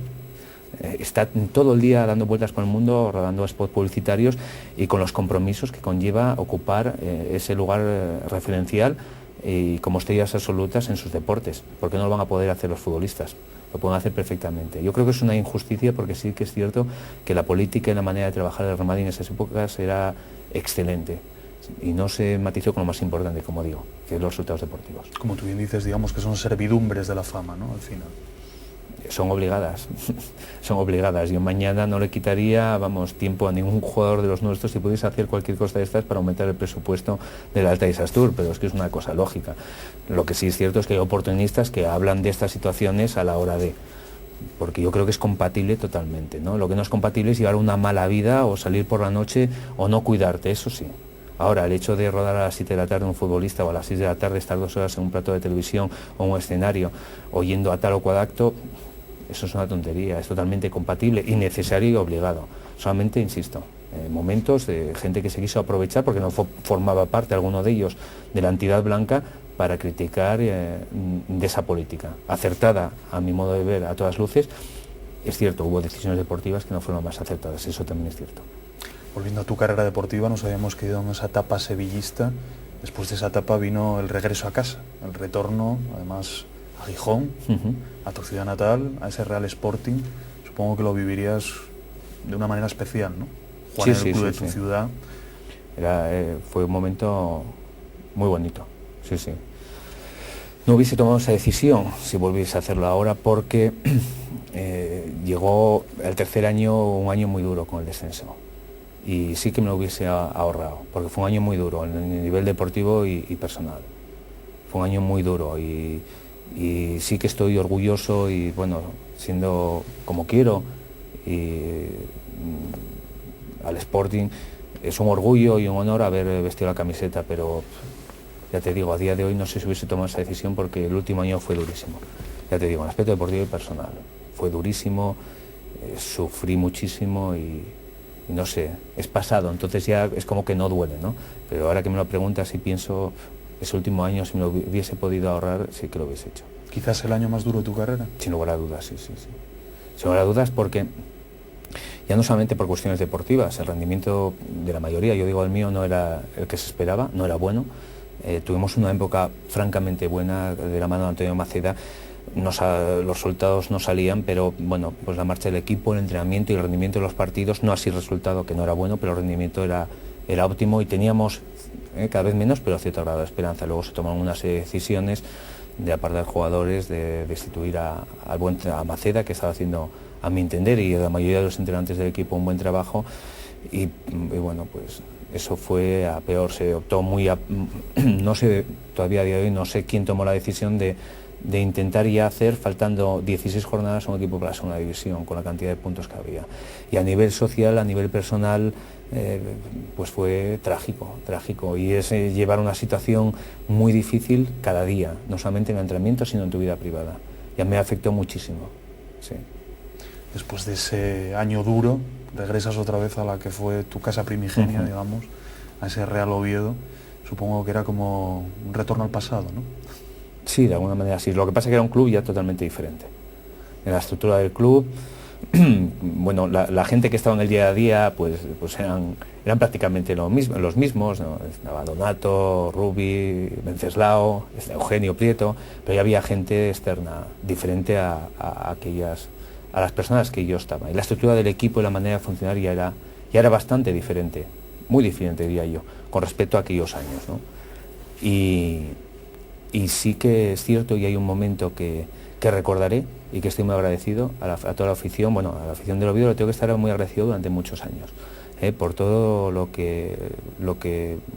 está todo el día dando vueltas por el mundo, rodando spots publicitarios y con los compromisos que conlleva ocupar ese lugar referencial y como estrellas absolutas en sus deportes. ¿Por qué no lo van a poder hacer los futbolistas? Lo pueden hacer perfectamente. Yo creo que es una injusticia, porque sí que es cierto que la política y la manera de trabajar del Real Madrid en esas épocas era excelente y no se matizó con lo más importante, como digo, que es los resultados deportivos. Como tú bien dices, digamos que son servidumbres de la fama, ¿no? Al final. Son obligadas, son obligadas. Yo mañana no le quitaría, tiempo a ningún jugador de los nuestros si pudiese hacer cualquier cosa de estas para aumentar el presupuesto del Alta Tour, pero es que es una cosa lógica. Lo que sí es cierto es que hay oportunistas que hablan de estas situaciones a la hora de... Porque yo creo que es compatible totalmente, ¿no? Lo que no es compatible es llevar una mala vida o salir por la noche o no cuidarte, eso sí. Ahora, el hecho de rodar a las 7 de la tarde un futbolista, o a las 6 de la tarde estar 2 horas en un plato de televisión o un escenario oyendo a tal o cual acto, eso es una tontería, es totalmente compatible, innecesario y obligado. Solamente, insisto, momentos de gente que se quiso aprovechar porque no formaba parte, alguno de ellos, de la entidad blanca, para criticar de esa política, acertada a mi modo de ver a todas luces. Es cierto, hubo decisiones deportivas que no fueron más acertadas, eso también es cierto. Volviendo a tu carrera deportiva, nos habíamos quedado en esa etapa sevillista. Después de esa etapa vino el regreso a casa, el retorno, además, a Gijón, a tu ciudad natal, a ese Real Sporting. Supongo que lo vivirías de una manera especial, ¿no? Jugar en el club de tu ciudad. Fue un momento muy bonito, sí. No hubiese tomado esa decisión si volviese a hacerlo ahora, porque llegó el tercer año, un año muy duro con el descenso. Y sí que me lo hubiese ahorrado, porque fue un año muy duro en el nivel deportivo y personal. Fue un año muy duro y sí que estoy orgulloso y, bueno, siendo como quiero al Sporting, es un orgullo y un honor haber vestido la camiseta, pero ya te digo, a día de hoy no sé si hubiese tomado esa decisión, porque el último año fue durísimo. Ya te digo, en el aspecto deportivo y personal, fue durísimo, sufrí muchísimo y no sé, es pasado, entonces ya es como que no duele, ¿no? Pero ahora que me lo preguntas y pienso, ese último año, si me lo hubiese podido ahorrar, sí que lo hubiese hecho. ¿Quizás el año más duro de tu carrera? Sin lugar a dudas, sí. Sin lugar a dudas, porque ya no solamente por cuestiones deportivas, el rendimiento de la mayoría, yo digo el mío, no era el que se esperaba, no era bueno. Tuvimos una época francamente buena de la mano de Antonio Maceda. Los resultados no salían, pero bueno, pues la marcha del equipo, el entrenamiento y el rendimiento de los partidos, no así el resultado, que no era bueno, pero el rendimiento era óptimo, y teníamos cada vez menos, pero cierto grado de esperanza. Luego se tomaron unas decisiones de apartar jugadores, de destituir a Maceda, que estaba haciendo, a mi entender, y a la mayoría de los entrenadores del equipo, un buen trabajo, y bueno, pues eso fue a peor. Se optó no sé, todavía a día de hoy no sé quién tomó la decisión de intentar ya hacer, faltando 16 jornadas, un equipo para la segunda división, con la cantidad de puntos que había. Y a nivel social, a nivel personal, pues fue trágico, y es llevar una situación muy difícil cada día, no solamente en el entrenamiento, sino en tu vida privada. Ya me afectó muchísimo, sí. Después de ese año duro, regresas otra vez a la que fue tu casa primigenia, digamos, a ese Real Oviedo. Supongo que era como un retorno al pasado, ¿no? Sí, de alguna manera sí. Lo que pasa es que era un club ya totalmente diferente. En la estructura del club, bueno, la gente que estaba en el día a día, pues eran prácticamente los mismos, ¿no? Estaba Donato, Rubi, Venceslao, Eugenio Prieto, pero ya había gente externa, diferente a las personas que yo estaba. Y la estructura del equipo y la manera de funcionar ya era bastante diferente, muy diferente, diría yo, con respecto a aquellos años, ¿no? Y sí que es cierto, y hay un momento que recordaré y que estoy muy agradecido a toda la afición. Bueno, a la afición del Oviedo le tengo que estar muy agradecido durante muchos años, por todo lo que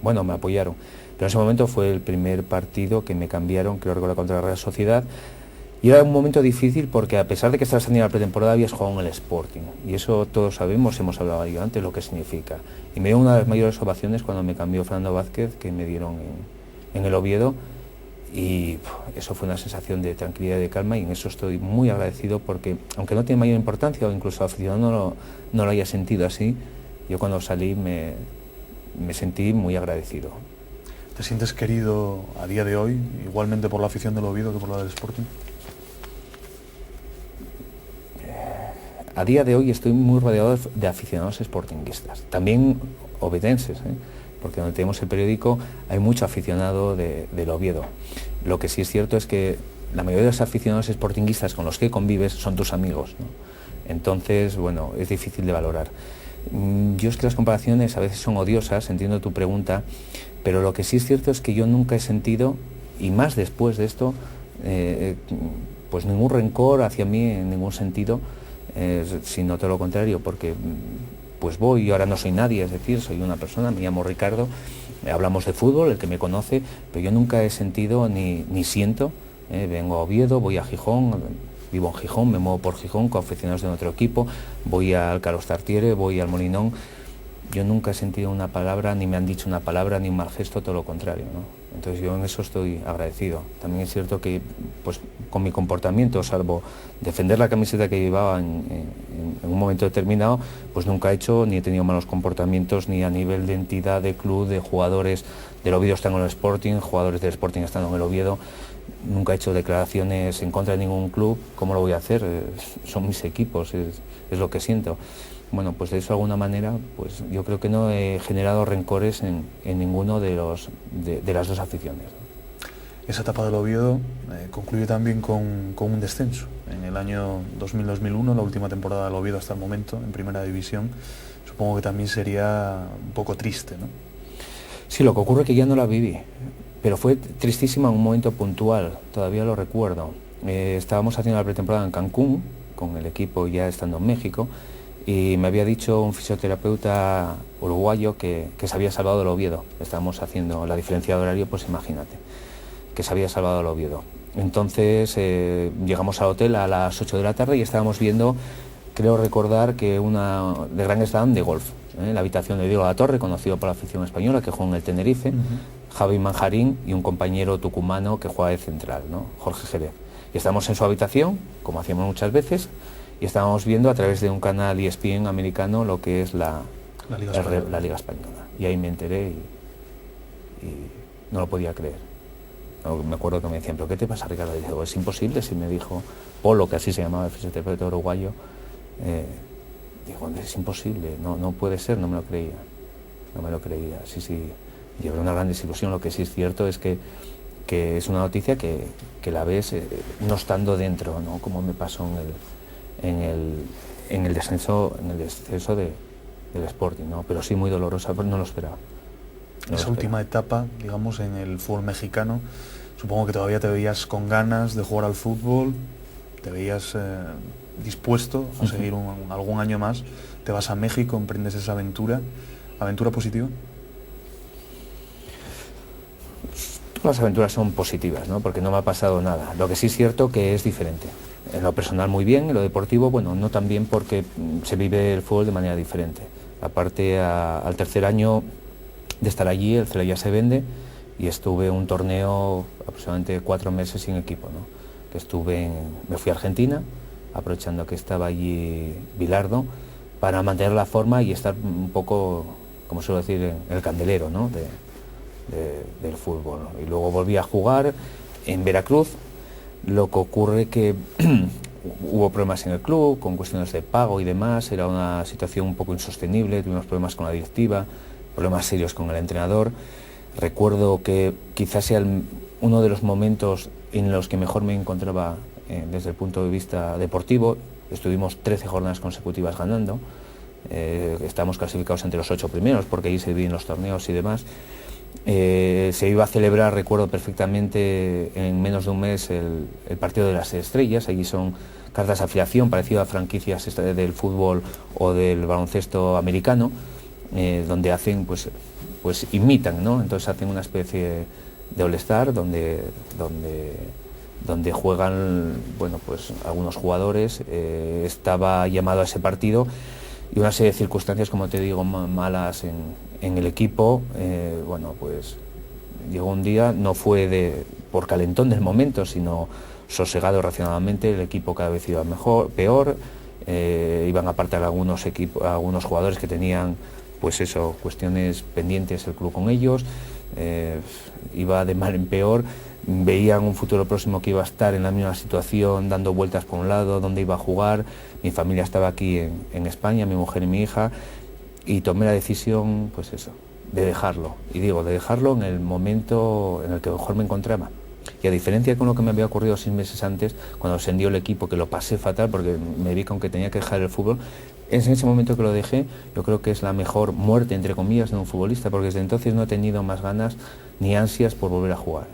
bueno, me apoyaron. Pero en ese momento fue el primer partido que me cambiaron, creo recordar, contra la Real Sociedad, y era un momento difícil porque, a pesar de que estabas teniendo la pretemporada, habías jugado en el Sporting, y eso todos sabemos, hemos hablado yo antes, lo que significa. Y me dio una de las mayores ovaciones cuando me cambió Fernando Vázquez, que me dieron en el Oviedo. Y eso fue una sensación de tranquilidad y de calma, y en eso estoy muy agradecido, porque aunque no tiene mayor importancia, o incluso aficionado no lo haya sentido así, yo cuando salí me sentí muy agradecido. ¿Te sientes querido a día de hoy, igualmente por la afición del Oviedo que por la del Sporting? A día de hoy estoy muy rodeado de aficionados sportinguistas, también ovetenses, porque donde tenemos el periódico hay mucho aficionado del Oviedo. Lo que sí es cierto es que la mayoría de los aficionados sportinguistas con los que convives son tus amigos, ¿no? Entonces, bueno, es difícil de valorar. Yo es que las comparaciones a veces son odiosas, entiendo tu pregunta, pero lo que sí es cierto es que yo nunca he sentido, y más después de esto, pues ningún rencor hacia mí en ningún sentido, sino todo lo contrario, porque pues voy, y ahora no soy nadie, es decir, soy una persona, me llamo Ricardo, hablamos de fútbol, el que me conoce, pero yo nunca he sentido ni siento, vengo a Oviedo, voy a Gijón, vivo en Gijón, me muevo por Gijón con aficionados de otro equipo, voy al Carlos Tartiere, voy al Molinón. Yo nunca he sentido una palabra, ni me han dicho una palabra, ni un mal gesto, todo lo contrario, ¿no? Entonces yo en eso estoy agradecido. También es cierto que, pues, con mi comportamiento, salvo defender la camiseta que llevaba en En un momento determinado, pues nunca he hecho ni he tenido malos comportamientos ni a nivel de entidad, de club, de jugadores del Oviedo están en el Sporting, jugadores del Sporting están en el Oviedo. Nunca he hecho declaraciones en contra de ningún club. ¿Cómo lo voy a hacer? Son mis equipos, es lo que siento. Bueno, pues de eso de alguna manera, pues yo creo que no he generado rencores en ninguno de las dos aficiones. Esa etapa del Oviedo concluye también con un descenso. En el año 2000-2001, la última temporada del Oviedo hasta el momento, en Primera División, supongo que también sería un poco triste, ¿no? Sí, lo que ocurre es que ya no la viví, pero fue tristísima en un momento puntual, todavía lo recuerdo. Estábamos haciendo la pretemporada en Cancún, con el equipo ya estando en México, y me había dicho un fisioterapeuta uruguayo que se había salvado del Oviedo. Estábamos haciendo la diferencia de horario, pues imagínate, que se había salvado del Oviedo. Entonces llegamos al hotel a las 8 de la tarde y estábamos viendo, creo recordar, que una de Gran Slam de golf, la habitación de Diego Latorre, conocido por la afición española, que juega en el Tenerife, Javi Manjarín y un compañero tucumano que juega de central, ¿no? Jorge Jerez. Y estábamos en su habitación, como hacíamos muchas veces, y estábamos viendo a través de un canal ESPN americano lo que es la Liga Española. Y ahí me enteré y no lo podía creer. Me acuerdo que me decían, ¿pero qué te pasa, Ricardo? Y digo, es imposible. Si me dijo Polo, que así se llamaba el fisioterapeuta uruguayo, digo, es imposible, no puede ser, no me lo creía. Sí, llevé una gran desilusión. Lo que sí es cierto es que es una noticia que la ves no estando dentro, ¿no? Como me pasó en el descenso del Sporting, ¿no? Pero sí muy dolorosa, pero no lo esperaba. Esa última etapa, digamos, en el fútbol mexicano, supongo que todavía te veías con ganas de jugar al fútbol, te veías dispuesto a seguir algún año más, te vas a México, emprendes esa aventura positiva. Las aventuras son positivas, ¿no? Porque no me ha pasado nada. Lo que sí es cierto que es diferente. En lo personal muy bien, en lo deportivo, bueno, no tan bien porque se vive el fútbol de manera diferente. Aparte, al tercer año de estar allí, el Celaya se vende y estuve un torneo aproximadamente 4 meses sin equipo, ¿no? Que me fui a Argentina, aprovechando que estaba allí Bilardo, para mantener la forma y estar un poco, como suelo decir, en el candelero, ¿no? del fútbol. Y luego volví a jugar en Veracruz. Lo que ocurre que hubo problemas en el club, con cuestiones de pago y demás, era una situación un poco insostenible, tuvimos problemas con la directiva, problemas serios con el entrenador. Recuerdo que quizás sea uno de los momentos en los que mejor me encontraba desde el punto de vista deportivo. Estuvimos 13 jornadas consecutivas ganando, estábamos clasificados entre los 8 primeros porque ahí se dividen los torneos y demás. Se iba a celebrar, recuerdo perfectamente, en menos de un mes el partido de las estrellas. Allí son cartas de afiliación parecido a franquicias del fútbol o del baloncesto americano, donde hacen, pues imitan, ¿no? Entonces hacen una especie de All-Star donde juegan, bueno, pues algunos jugadores. Estaba llamado a ese partido y una serie de circunstancias, como te digo, malas en el equipo. Bueno, pues llegó un día, no fue por calentón del momento, sino sosegado racionalmente. El equipo cada vez iba peor. Iban a apartar algunos jugadores que tenían, pues eso, cuestiones pendientes el club con ellos. Iba de mal en peor. Veían un futuro próximo que iba a estar en la misma situación, dando vueltas por un lado, dónde iba a jugar. Mi familia estaba aquí en España, mi mujer y mi hija, y tomé la decisión, pues eso, de dejarlo. Y digo, de dejarlo en el momento en el que mejor me encontraba. Y a diferencia con lo que me había ocurrido 6 meses antes, cuando ascendió el equipo, que lo pasé fatal porque me vi con que tenía que dejar el fútbol, es en ese momento que lo dejé. Yo creo que es la mejor muerte, entre comillas, de un futbolista, porque desde entonces no he tenido más ganas ni ansias por volver a jugar.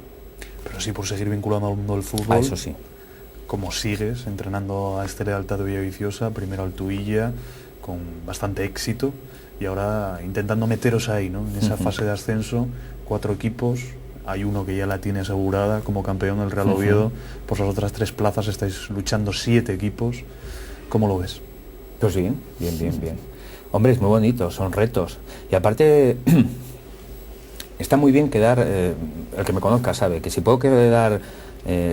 Pero sí por seguir vinculado al mundo del fútbol. Ah, eso sí. Como sigues entrenando a este Lealtad de Villaviciosa, primero al Tuilla, con bastante éxito, y ahora intentando meteros ahí, ¿no? En esa fase de ascenso, 4 equipos, hay uno que ya la tiene asegurada como campeón, el Real Oviedo. Por las otras 3 plazas estáis luchando 7 equipos. ¿Cómo lo ves? Pues sí, bien. Hombre, es muy bonito, son retos. Y aparte, está muy bien quedar, el que me conozca sabe que si puedo quedar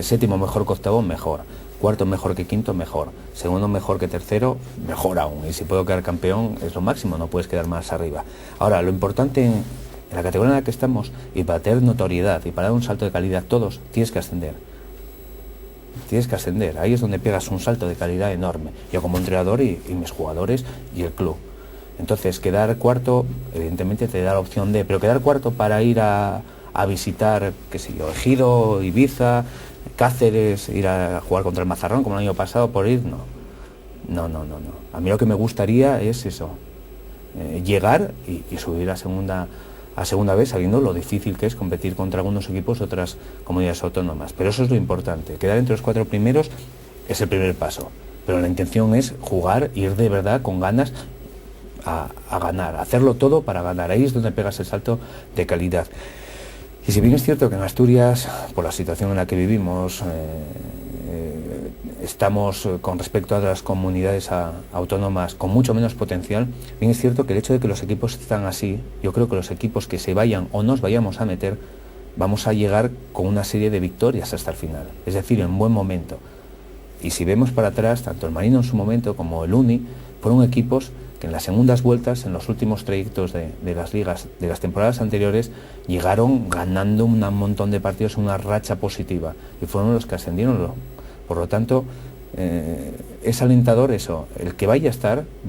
séptimo mejor que octavo, mejor. cuarto mejor que quinto, mejor, segundo mejor que tercero, mejor aún, y si puedo quedar campeón es lo máximo, no puedes quedar más arriba. Ahora, lo importante en la categoría en la que estamos, y para tener notoriedad y para dar un salto de calidad todos, tienes que ascender. Tienes que ascender, ahí es donde pegas un salto de calidad enorme, yo como entrenador y mis jugadores y el club. Entonces, quedar cuarto, evidentemente te da la opción de, pero quedar cuarto para ir a visitar, qué sé yo, Ejido, Ibiza, Cáceres, ir a jugar contra el Mazarrón como el año pasado por ir, no. A mí lo que me gustaría es eso, llegar y subir a segunda vez, sabiendo lo difícil que es competir contra algunos equipos de otras comunidades autónomas. Pero eso es lo importante, quedar entre los 4 primeros es el primer paso, pero la intención es jugar, ir de verdad con ganas a ganar, hacerlo todo para ganar. Ahí es donde pegas el salto de calidad. Y si bien es cierto que en Asturias, por la situación en la que vivimos, estamos con respecto a las comunidades autónomas con mucho menos potencial, bien es cierto que el hecho de que los equipos están así, yo creo que los equipos que se vayan o nos vayamos a meter, vamos a llegar con una serie de victorias hasta el final, es decir, en buen momento. Y si vemos para atrás, tanto el Marino en su momento como el Uni, fueron equipos que en las segundas vueltas, en los últimos trayectos de las ligas de las temporadas anteriores, llegaron ganando un montón de partidos, una racha positiva, y fueron los que ascendieron. Por lo tanto, es alentador eso, el que vaya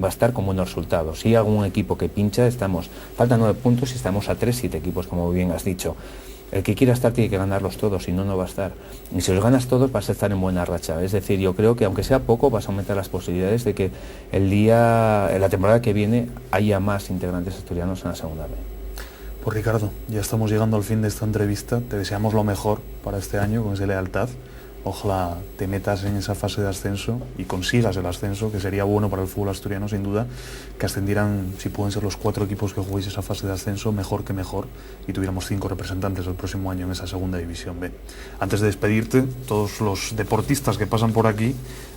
va a estar con buenos resultados. Si hay algún equipo que pincha, faltan 9 puntos y estamos a 3-7 equipos, como bien has dicho. El que quiera estar tiene que ganarlos todos, si no, no va a estar. Y si los ganas todos vas a estar en buena racha. Es decir, yo creo que aunque sea poco, vas a aumentar las posibilidades de que en la temporada que viene haya más integrantes asturianos en la segunda B. Pues Ricardo, ya estamos llegando al fin de esta entrevista. Te deseamos lo mejor para este año con esa lealtad. Ojalá te metas en esa fase de ascenso y consigas el ascenso, que sería bueno para el fútbol asturiano, sin duda, que ascendieran, si pueden ser los 4 equipos que juguéis esa fase de ascenso, mejor que mejor, y tuviéramos 5 representantes el próximo año en esa segunda división B. Antes de despedirte, todos los deportistas que pasan por aquí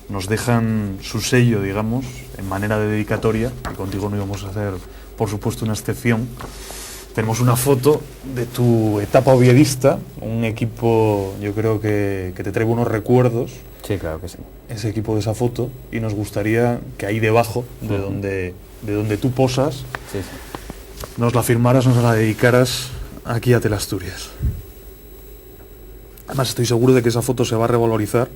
nos dejan su sello, digamos, en manera de dedicatoria, y contigo no íbamos a hacer, por supuesto, una excepción. Tenemos una foto de tu etapa oviedista, un equipo, yo creo que te trae buenos recuerdos. Sí, claro que sí. Ese equipo de esa foto, y nos gustaría que ahí debajo, de donde tú posas, sí. Nos la firmaras, nos la dedicaras aquí a Teleasturias. Además, estoy seguro de que esa foto se va a revalorizar,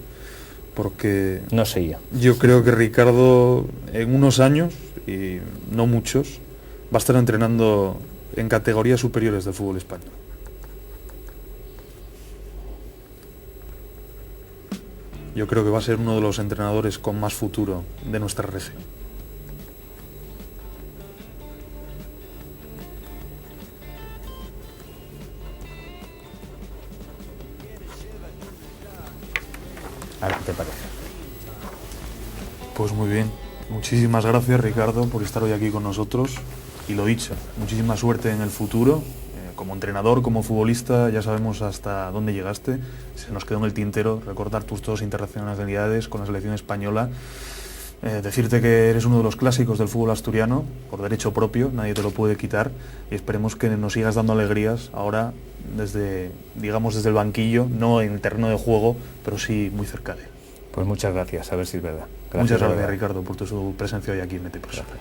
porque no sé yo. Yo creo que Ricardo, en unos años, y no muchos, va a estar entrenando en categorías superiores del fútbol español. Yo creo que va a ser uno de los entrenadores con más futuro de nuestra región. A ver qué te parece. Pues muy bien. Muchísimas gracias, Ricardo, por estar hoy aquí con nosotros. Y lo dicho, muchísima suerte en el futuro. Como entrenador, como futbolista, ya sabemos hasta dónde llegaste. Se nos quedó en el tintero recordar tus 2 internacionalidades con la selección española. Decirte que eres uno de los clásicos del fútbol asturiano, por derecho propio, nadie te lo puede quitar. Y esperemos que nos sigas dando alegrías ahora desde el banquillo, no en el terreno de juego, pero sí muy cerca de él. Pues muchas gracias, a ver si es verdad. Muchas gracias, Ricardo, por tu presencia hoy aquí en Mete Personas.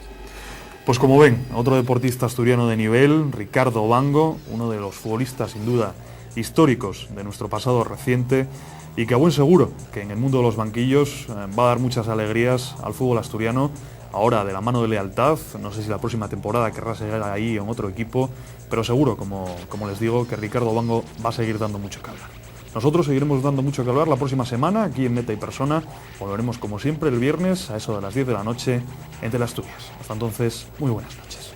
Pues como ven, otro deportista asturiano de nivel, Ricardo Vango, uno de los futbolistas sin duda históricos de nuestro pasado reciente, y que a buen seguro que en el mundo de los banquillos va a dar muchas alegrías al fútbol asturiano, ahora de la mano de lealtad. No sé si la próxima temporada querrá seguir ahí en otro equipo, pero seguro, como les digo, que Ricardo Vango va a seguir dando mucho que hablar. Nosotros seguiremos dando mucho que hablar la próxima semana aquí en Meta y Persona. Volveremos como siempre el viernes a eso de las 10 de la noche en Teleasturias. Hasta entonces, muy buenas noches.